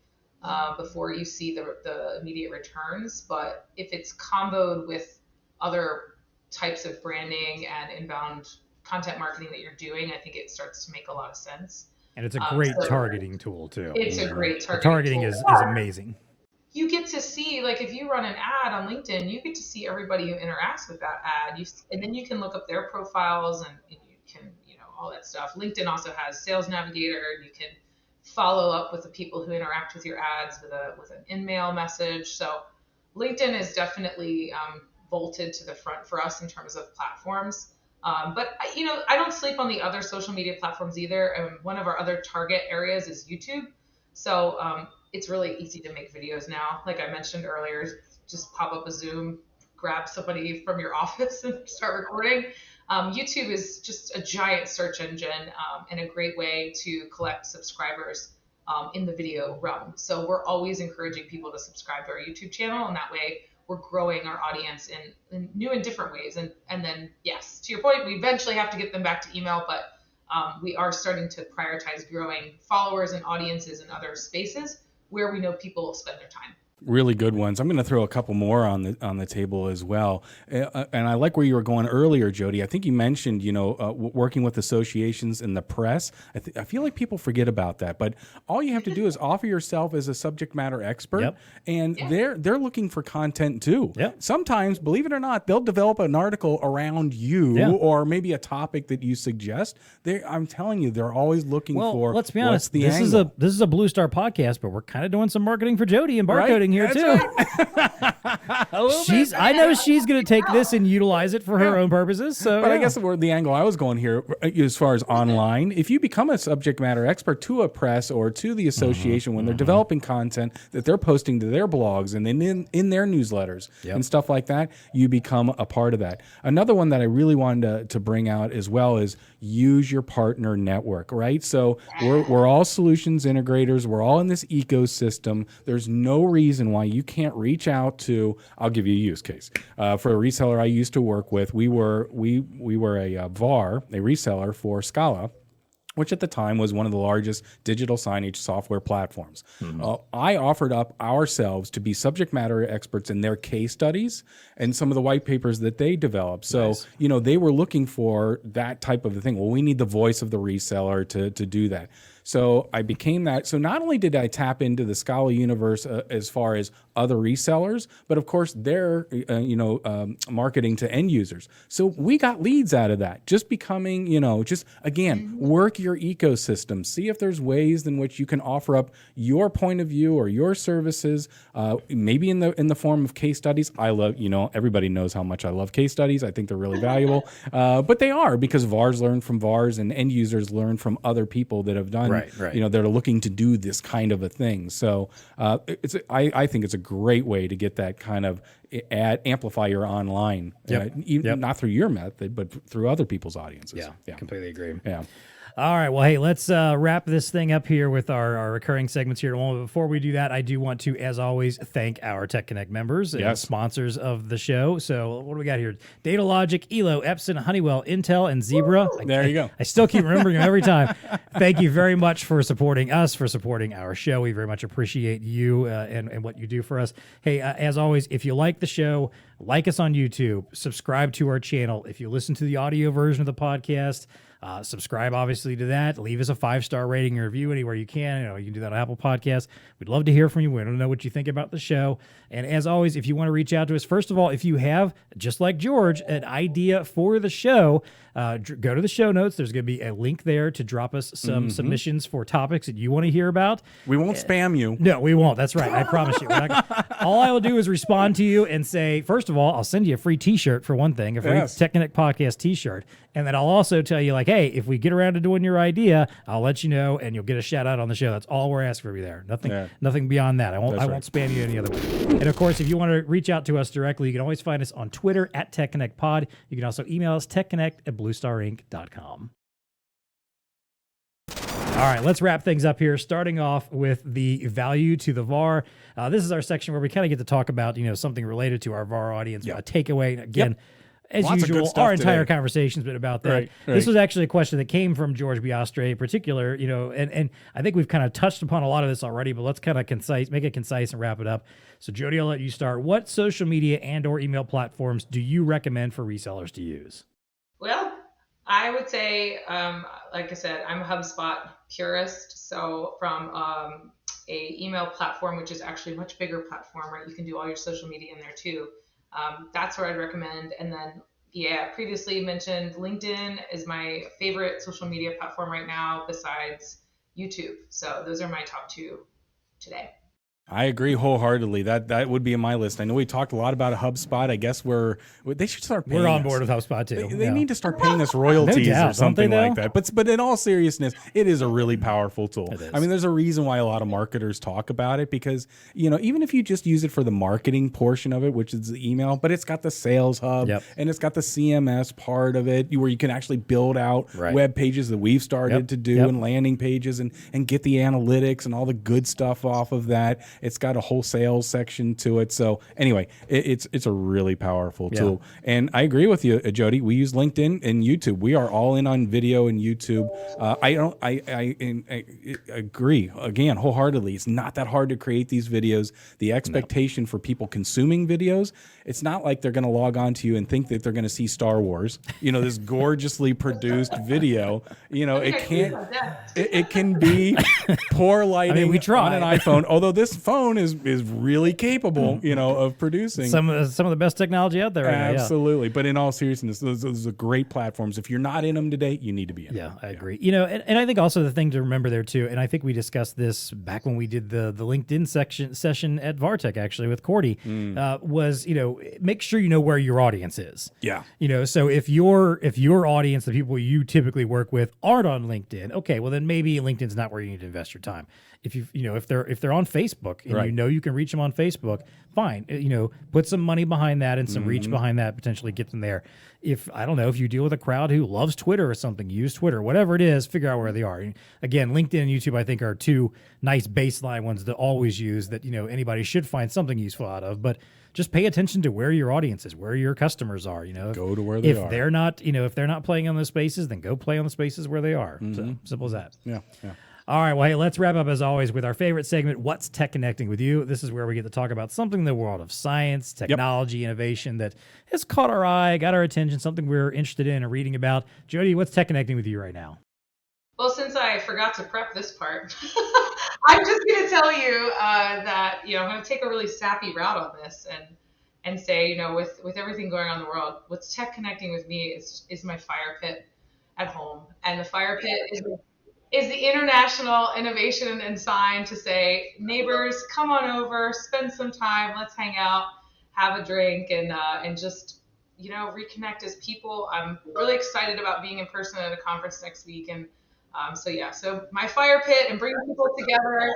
S4: before you see the immediate returns. But if it's comboed with other types of branding and inbound content marketing that you're doing, I think it starts to make a lot of sense.
S1: And it's a great targeting tool too.
S4: It's a great targeting
S1: The targeting
S4: tool.
S1: is amazing.
S4: You get to see, like, if you run an ad on LinkedIn, you get to see everybody who interacts with that ad. And then you can look up their profiles and you can, all that stuff. LinkedIn also has Sales Navigator. You can follow up with the people who interact with your ads with an in-mail message. So LinkedIn is definitely vaulted to the front for us in terms of platforms. But I don't sleep on the other social media platforms either. And one of our other target areas is YouTube. So it's really easy to make videos now. Like I mentioned earlier, just pop up a Zoom, grab somebody from your office and start recording. YouTube is just a giant search engine and a great way to collect subscribers in the video realm. So we're always encouraging people to subscribe to our YouTube channel, and that way we're growing our audience in new and different ways. And then, yes, to your point, we eventually have to get them back to email, but we are starting to prioritize growing followers and audiences in other spaces where we know people will spend their time.
S2: Really good ones. I'm going to throw a couple more on the table as well. And I like where you were going earlier, Jody. I think you mentioned, working with associations and the press. I feel like people forget about that. But all you have to do is offer yourself as a subject matter expert, and they're looking for content too. Sometimes, believe it or not, they'll develop an article around you or maybe a topic that you suggest. I'm telling you, they're always looking for.
S1: Let's be honest. This is a BlueStar podcast, but we're kind of doing some marketing for Jody and barcoding.
S2: Right?
S1: Here
S2: That's
S1: too. I know she's going to take this and utilize it for her own purposes. So,
S2: but I guess the angle I was going here, as far as online, if you become a subject matter expert to a press or to the association when they're developing content that they're posting to their blogs and then in their newsletters and stuff like that, you become a part of that. Another one that I really wanted to bring out as well is use your partner network, right? So we're all solutions integrators. We're all in this ecosystem. There's no reason why you can't reach out to. I'll give you a use case for a reseller I used to work with. We were a VAR, a reseller for Scala, which at the time was one of the largest digital signage software platforms. I offered up ourselves to be subject matter experts in their case studies and some of the white papers that they developed. So, they were looking for that type of a thing. Well, we need the voice of the reseller to do that. So I became that. So not only did I tap into the Scala universe as far as other resellers, but of course they're marketing to end users. So we got leads out of that. Just becoming, just again, work your ecosystem. See if there's ways in which you can offer up your point of view or your services, maybe in the form of case studies. I love, everybody knows how much I love case studies. I think they're really valuable, but they are, because VARs learn from VARs and end users learn from other people that have done. Right. That are looking to do this kind of a thing. So I think it's a great way to get that kind of amplify your online, not through your method, but through other people's audiences.
S1: Yeah. Completely agree.
S2: Yeah.
S1: All right. Well, hey, let's wrap this thing up here with our recurring segments here. Well, before we do that, I do want to, as always, thank our TEConnect members and sponsors of the show. So what do we got here? Datalogic, Elo, Epson, Honeywell, Intel, and Zebra.
S2: There you go.
S1: I still keep remembering them every time. Thank you very much for supporting us, for supporting our show. We very much appreciate you and what you do for us. Hey, as always, if you like the show, like us on YouTube, subscribe to our channel. If you listen to the audio version of the podcast, subscribe obviously to that. Leave us a 5-star rating or review anywhere you can. You can do that on Apple Podcasts. We'd love to hear from you. We want to know what you think about the show. And as always, if you want to reach out to us, first of all, if you have, just like George, an idea for the show, go to the show notes. There's going to be a link there to drop us some submissions for topics that you want to hear about.
S2: We won't spam you.
S1: No, we won't. That's right. I promise you. All I will do is respond to you and say, first of all, I'll send you a free t-shirt for one thing, a free TEConnect podcast t-shirt. And then I'll also tell you, hey, if we get around to doing your idea, I'll let you know, and you'll get a shout out on the show. That's all we're asking for you there. Nothing beyond that. I won't spam you any other way. And of course, if you want to reach out to us directly, you can always find us on Twitter at TEConnectPod. You can also email us TEConnect@BlueStarInc.com. All right, let's wrap things up here, starting off with the value to the VAR. This is our section where we kind of get to talk about, something related to our VAR audience, a takeaway. Again, as usual, our entire conversation's been about that.
S2: Right.
S1: This was actually a question that came from George Biastre in particular, and I think we've kind of touched upon a lot of this already, but let's kind of make it concise and wrap it up. So Jody, I'll let you start. What social media and or email platforms do you recommend for resellers to use?
S4: Well, I would say, like I said, I'm a HubSpot purist. So from a email platform, which is actually a much bigger platform, right? You can do all your social media in there too. That's where I'd recommend. And then, previously mentioned LinkedIn is my favorite social media platform right now besides YouTube. So those are my top two today.
S2: I agree wholeheartedly. That would be in my list. I know we talked a lot about HubSpot. I guess they should start paying
S1: We're on
S2: us.
S1: board with HubSpot too.
S2: They need to start paying us royalties
S1: doubt,
S2: or something
S1: don't they,
S2: like that. But in all seriousness, it is a really powerful tool.
S1: It is.
S2: I mean, there's a reason why a lot of marketers talk about it, because even if you just use it for the marketing portion of it, which is the email, but it's got the sales hub and it's got the CMS part of it, where you can actually build out web pages that we've started to do and landing pages and get the analytics and all the good stuff off of that. It's got a whole sales section to it. So anyway, it's a really powerful tool. And I agree with you, Jody. We use LinkedIn and YouTube. We are all in on video and YouTube. I agree again wholeheartedly. It's not that hard to create these videos. The expectation for people consuming videos, it's not like they're going to log on to you and think that they're going to see Star Wars. This gorgeously produced video. It can be poor lighting
S1: we try.
S2: on an iPhone. Although this phone is really capable, of producing
S1: some of the best technology out there right now.
S2: Absolutely. But in all seriousness, those are great platforms. If you're not in them today, you need to be in them.
S1: I agree. And I think also the thing to remember there too, and I think we discussed this back when we did the LinkedIn session at VARTech actually with Cordy, was, make sure you know where your audience is. Yeah. So if your audience, the people you typically work with, aren't on LinkedIn, okay, well then maybe LinkedIn's not where you need to invest your time. If if they're on Facebook and you can reach them on Facebook, fine. Put some money behind that and some reach behind that, potentially get them there. If you deal with a crowd who loves Twitter or something, use Twitter, whatever it is, figure out where they are. Again, LinkedIn and YouTube, I think, are two nice baseline ones to always use that, anybody should find something useful out of, but just pay attention to where your audience is, where your customers are, go
S2: to where they are.
S1: If they're not, if they're not playing on those spaces, then go play on the spaces where they are. So simple as that.
S2: Yeah.
S1: All right, well, hey, let's wrap up as always with our favorite segment, What's TEConnecting with You? This is where we get to talk about something in the world of science, technology, innovation that has caught our eye, got our attention, something we're interested in and reading about. Jody, what's TEConnecting with you right now?
S4: Well, since I forgot to prep this part, I'm just going to tell you that, I'm going to take a really sappy route on this and say, with everything going on in the world, what's TEConnecting with me is my fire pit at home. And the fire pit is the international innovation and sign to say, neighbors, come on over, spend some time, let's hang out, have a drink, and just, reconnect as people. I'm really excited about being in person at a conference next week. And so my fire pit and bringing people together.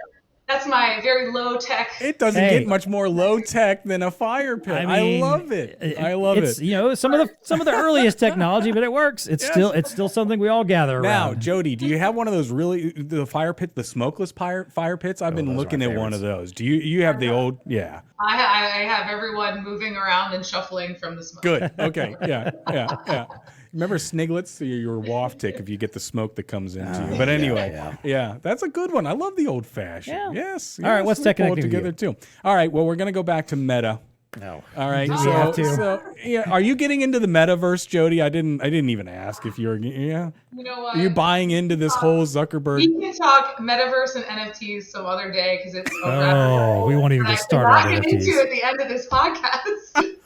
S4: That's my very low tech.
S2: It doesn't get much more low tech than a fire pit. I love it. I love it.
S1: Some of the earliest technology, but it works. It's still something we all gather around.
S2: Now, Jody, do you have one of those the fire pit, the smokeless fire pits? I've been looking at one of those. Do you have the old? Yeah.
S4: I have everyone moving around and shuffling from the smoke.
S2: Good. Okay. Yeah. Remember Sniglets? Your waft tick if you get the smoke that comes into you. But anyway, that's a good one. I love the old fashioned.
S1: Yeah.
S2: Yes.
S1: All right, what's TEConnecting
S2: together too? All right. Well, we're gonna go back to Meta.
S1: No.
S2: All right.
S1: Do we have to?
S2: So, are you getting into the metaverse, Jody? I didn't even ask if you're. Yeah.
S4: You know what?
S2: Are you buying into this whole Zuckerberg?
S4: We can talk metaverse and NFTs some other day because it's.
S1: We won't even get started on NFTs.
S4: Into at the end of this podcast.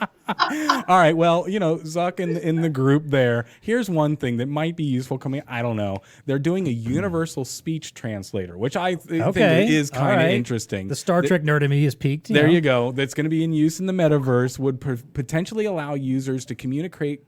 S2: All right. Well, Zuck in the group there. Here's one thing that might be useful coming. I don't know. They're doing a universal speech translator, which I think is kind of interesting.
S1: The Star Trek nerd in me is peaked.
S2: There you go. That's going to be in use in the metaverse. Would potentially allow users to communicate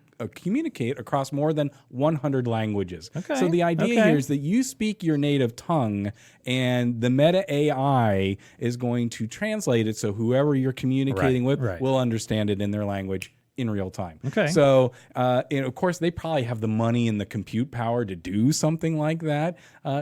S2: across more than 100 languages. Okay. So the idea here is that you speak your native tongue and the Meta AI is going to translate it so whoever you're communicating with will understand it in their language in real time. Okay. So, of course, they probably have the money and the compute power to do something like that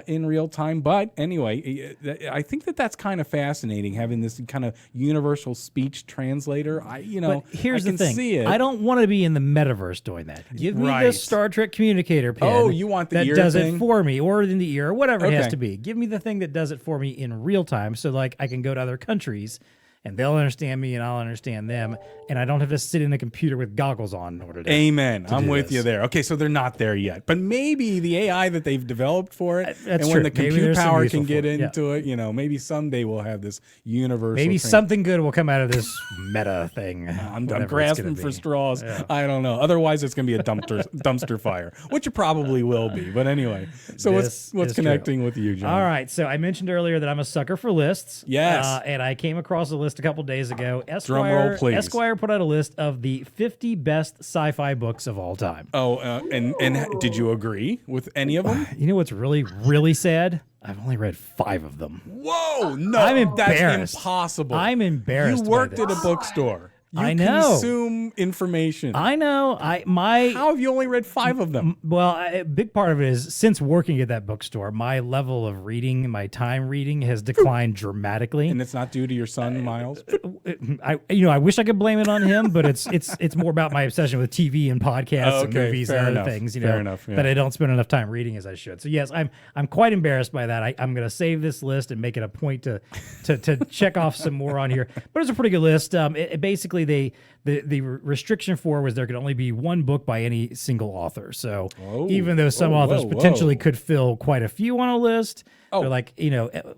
S2: in real time. But anyway, I think that's kind of fascinating, having this kind of universal speech translator. But
S1: here's the thing.
S2: See it.
S1: I don't want to be in the metaverse doing that. Give me the Star Trek communicator pin.
S2: Oh, you want the
S1: that
S2: ear
S1: does
S2: thing?
S1: It for me, or in the ear, or whatever it has to be. Give me the thing that does it for me in real time, so like I can go to other countries and they'll understand me and I'll understand them, and I don't have to sit in a computer with goggles on in order to.
S2: Amen. I'm
S1: do
S2: with you
S1: this.
S2: there. Okay, so they're not there yet, but maybe the AI that they've developed for it,
S1: That's
S2: and
S1: true.
S2: when the
S1: Maybe
S2: compute
S1: there's some
S2: power
S1: useful
S2: can get
S1: for it, yeah.
S2: into it, maybe someday we'll have this universal.
S1: Maybe something good will come out of this meta thing.
S2: I'm
S1: whatever it's
S2: grasping
S1: gonna
S2: for
S1: be.
S2: straws. I don't know. Otherwise, it's going to be a dumpster fire, which it probably will be. But anyway, so
S1: This
S2: what's
S1: is true.
S2: connecting with you, John?
S1: All right, so I mentioned earlier that I'm a sucker for lists.
S2: Yes.
S1: And I came across a list a couple days ago.
S2: Drum roll, please.
S1: Esquire put out a list of the 50 best sci-fi books of all time.
S2: Oh, and did you agree with any of them?
S1: You know what's really, really sad? I've only read 5 of them.
S2: Whoa, no,
S1: I'm embarrassed.
S2: That's impossible.
S1: I'm embarrassed.
S2: You
S1: by
S2: worked at
S1: this.
S2: a bookstore. You
S1: I know.
S2: consume information.
S1: I know.
S2: How have you only read 5 of them?
S1: Well, a big part of it is since working at that bookstore, my level of reading, my time reading has declined dramatically.
S2: And it's not due to your son, Miles?
S1: I wish I could blame it on him, but it's more about my obsession with TV and podcasts and
S2: Okay,
S1: movies
S2: fair
S1: and other
S2: enough,
S1: things,
S2: fair enough, yeah.
S1: that I don't spend enough time reading as I should. So yes, I'm quite embarrassed by that. I'm going to save this list and make it a point to check off some more on here. But it's a pretty good list. Basically the restriction for was there could only be one book by any single author. So even though some authors potentially could fill quite a few on a list, they're like,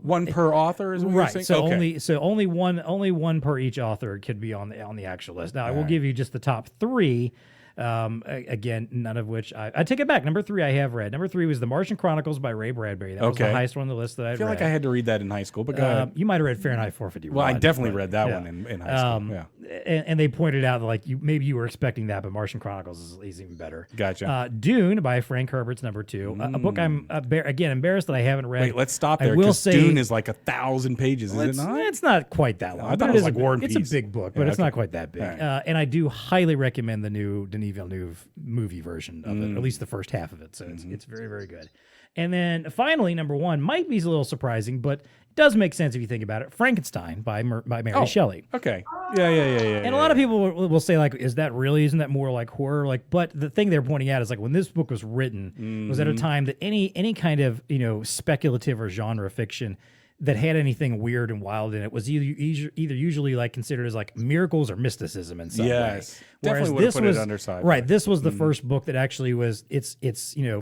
S2: one per author is what you're
S1: right.
S2: saying?
S1: So
S2: Okay.
S1: only one per each author could be on the actual list. Now I will give you just the top 3. Again, none of which I take it back. Number 3 I have read. Number 3 was The Martian Chronicles by Ray Bradbury. That was the
S2: Okay.
S1: highest one on the list that I
S2: I feel
S1: read.
S2: like I had to read that in high school, but go ahead.
S1: You might have read Fahrenheit 451.
S2: Well, I definitely
S1: but-
S2: read that
S1: yeah.
S2: one in high school. Yeah.
S1: And they pointed out that like maybe you were expecting that, but Martian Chronicles is even better.
S2: Gotcha.
S1: Dune by Frank Herbert's number 2, a book I'm again embarrassed that I haven't read.
S2: Wait, let's stop
S1: I
S2: there
S1: will
S2: because
S1: say
S2: Dune is like 1,000 pages, is it
S1: it's,
S2: not?
S1: it's not quite that long.
S2: I thought
S1: but
S2: it was
S1: is
S2: like War and
S1: It's
S2: Peace.
S1: a big book, but
S2: Yeah,
S1: it's
S2: okay.
S1: not quite that big.
S2: All right.
S1: And I do highly recommend the new Denis Villeneuve movie version of it, at least the first half of it. So it's very, very good. And then finally, number 1 might be a little surprising, but it does make sense if you think about it. Frankenstein by Mary Shelley.
S2: Okay. Yeah.
S1: And a lot of people will say, like, isn't that more like horror? Like, but the thing they're pointing out is like when this book was written, it was at a time that any kind of speculative or genre fiction that had anything weird and wild in it was either usually like considered as like miracles or mysticism in some way.
S2: Yes.
S1: Whereas
S2: Definitely would have
S1: this
S2: put
S1: was
S2: it under sci-fi.
S1: right. This was the first book that actually was its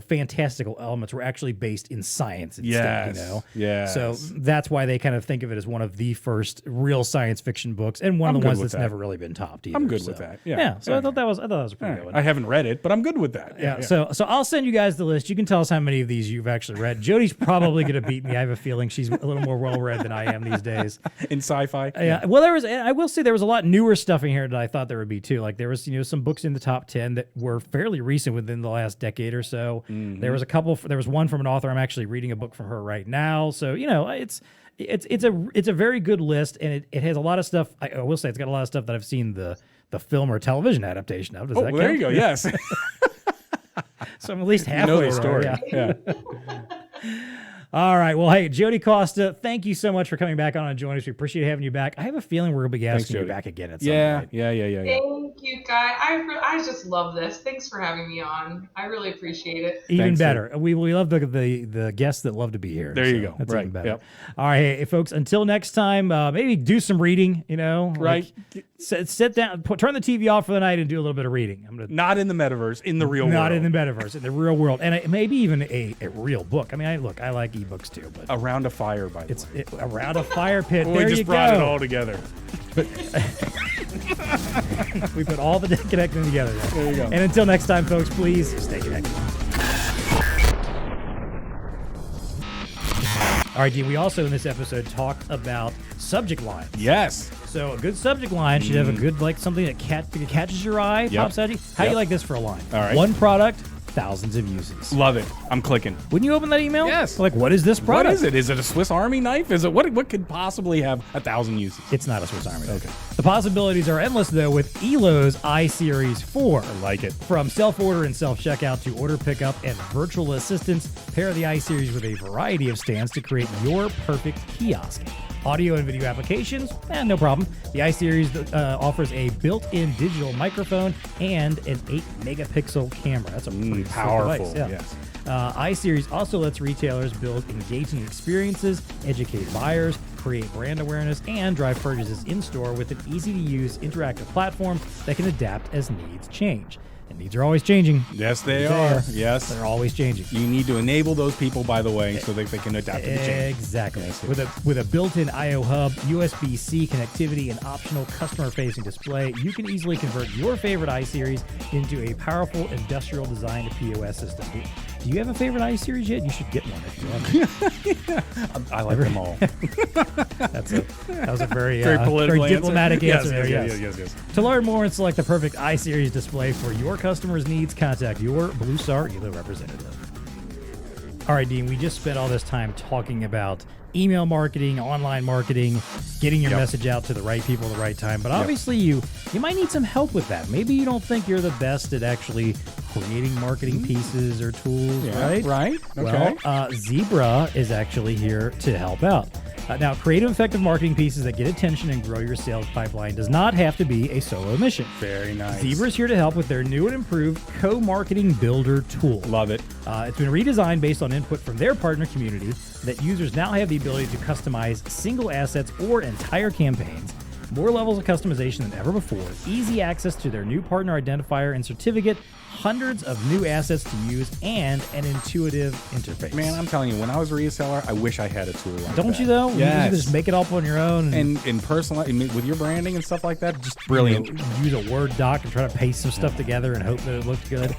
S1: fantastical elements were actually based in science instead.
S2: Yes. Yes.
S1: So that's why they kind of think of it as one of the first real science fiction books and one
S2: I'm
S1: of the
S2: good
S1: ones
S2: with
S1: that's
S2: that.
S1: never really been topped either.
S2: I'm good
S1: so.
S2: with that. Yeah.
S1: So I thought that was a pretty
S2: All
S1: good
S2: right.
S1: one.
S2: I haven't read it, but I'm good with that.
S1: Yeah. So I'll send you guys the list. You can tell us how many of these you've actually read. Jody's probably going to beat me. I have a feeling she's a little more well read than I am these days.
S2: In sci-fi.
S1: Yeah. Well, I will say there was a lot newer stuff in here that I thought there would be too. Like there was some books in the top 10 that were fairly recent within the last decade or so. There was there was one from an author. I'm actually reading a book from her right now. So it's a very good list, and it has a lot of stuff. I will say it's got a lot of stuff that I've seen the film or television adaptation of. Does that count?
S2: There you go. Yes.
S1: So I'm at least
S2: You
S1: halfway
S2: know the
S1: there,
S2: story.
S1: yeah.
S2: Yeah.
S1: All right. Well, hey, Jody Costa, thank you so much for coming back on and joining us. We appreciate having you back. I have a feeling we're going to be asking you
S2: Jody.
S1: back again at some
S2: Yeah.
S1: point.
S2: Yeah.
S4: Thank you, Guy. I just love this. Thanks for having me on. I really appreciate it.
S1: Even
S2: Thanks,
S1: better. We love the guests that love to be here.
S2: There you go.
S1: That's
S2: Right.
S1: even better.
S2: Yep.
S1: All right, hey, folks. Until next time, maybe do some reading.
S2: Right.
S1: Sit down, turn the TV off for the night, and do a little bit of reading. I'm gonna
S2: Not in the metaverse, in the real world.
S1: not in the metaverse, in the real world, and maybe even a real book. I mean, I like ebooks too, but
S2: Around a fire, by the way.
S1: it's around a fire pit.
S2: We
S1: There
S2: just
S1: you
S2: brought
S1: go.
S2: it all together.
S1: We put all the connecting together.
S2: There you go.
S1: And until next time, folks, please stay connected. All right, Dean, we also in this episode talk about subject lines.
S2: Yes.
S1: So a good subject line should have a good, like something that catches your eye,
S2: Yep.
S1: pops out at you. How do you
S2: Yep.
S1: like this for a line?
S2: All right.
S1: One product, thousands of uses.
S2: Love it. I'm clicking.
S1: Wouldn't you open that email?
S2: Yes.
S1: Like, what is this product?
S2: What is it? Is it a Swiss Army knife? Is it what could possibly have 1,000 uses?
S1: It's not a Swiss Army knife. Okay. The possibilities are endless, though, with Elo's iSeries 4.
S2: I like it.
S1: From self-order and self-checkout to order pickup and virtual assistance, pair the iSeries with a variety of stands to create your perfect kiosk. Audio and video applications, no problem. The iSeries offers a built-in digital microphone and an 8-megapixel camera. That's a pretty slick
S2: Powerful.
S1: device, yeah.
S2: Yes.
S1: iSeries also lets retailers build engaging experiences, educate buyers, create brand awareness, and drive purchases in-store with an easy-to-use interactive platform that can adapt as needs change. And needs are always changing.
S2: Yes, they are. Yes.
S1: They're always changing.
S2: You need to enable those people, by the way, so that they can adapt to the change.
S1: Exactly.
S2: Yes.
S1: With a built-in I/O hub, USB-C connectivity, and optional customer-facing display, you can easily convert your favorite iSeries into a powerful industrial designed POS system. Do you have a favorite iSeries yet? You should get one if you want.
S2: I like them all.
S1: That was a very,
S2: political
S1: very diplomatic answer.
S2: Yes.
S1: To learn more and select the perfect iSeries display for your customers' needs, contact your BlueStar Elo representative. All right, Dean, we just spent all this time talking about email marketing, online marketing, getting your message out to the right people at the right time. But obviously, you might need some help with that. Maybe you don't think you're the best at actually creating marketing pieces or tools, right?
S2: Right. Okay.
S1: Well, Zebra is actually here to help out. Now, creative, effective marketing pieces that get attention and grow your sales pipeline does not have to be a solo mission.
S2: Very nice.
S1: Zebra is here to help with their new and improved co-marketing builder tool.
S2: Love it.
S1: It's been redesigned based on input from their partner community that users now have the ability to customize single assets or entire campaigns, more levels of customization than ever before, easy access to their new partner identifier and certificate, hundreds of new assets to use, and an intuitive interface.
S2: Man, I'm telling you, when I was a reseller, I wish I had a tool like that.
S1: Don't you though?
S2: Yes.
S1: You just make it up on your own.
S2: And in personal, with your branding and stuff like that, just brilliant.
S1: Use a Word doc and try to paste some stuff together and hope that it looks good.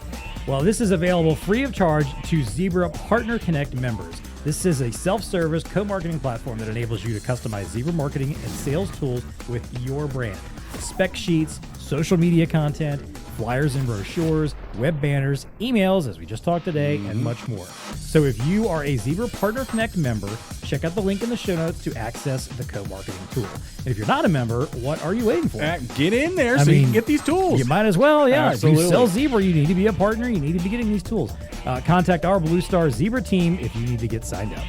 S1: Well, this is available free of charge to Zebra Partner Connect members. This is a self-service co-marketing platform that enables you to customize Zebra marketing and sales tools with your brand. Spec sheets, social media content, flyers and brochures, web banners, emails, as we just talked today, and much more. So if you are a Zebra Partner Connect member, check out the link in the show notes to access the co-marketing tool. And if you're not a member, what are you waiting for?
S2: Get in there so you can get these tools.
S1: You might as well, yeah.
S2: Absolutely.
S1: If you sell Zebra, you need to be a partner. You need to be getting these tools. Contact our BlueStar Zebra team if you need to get signed up.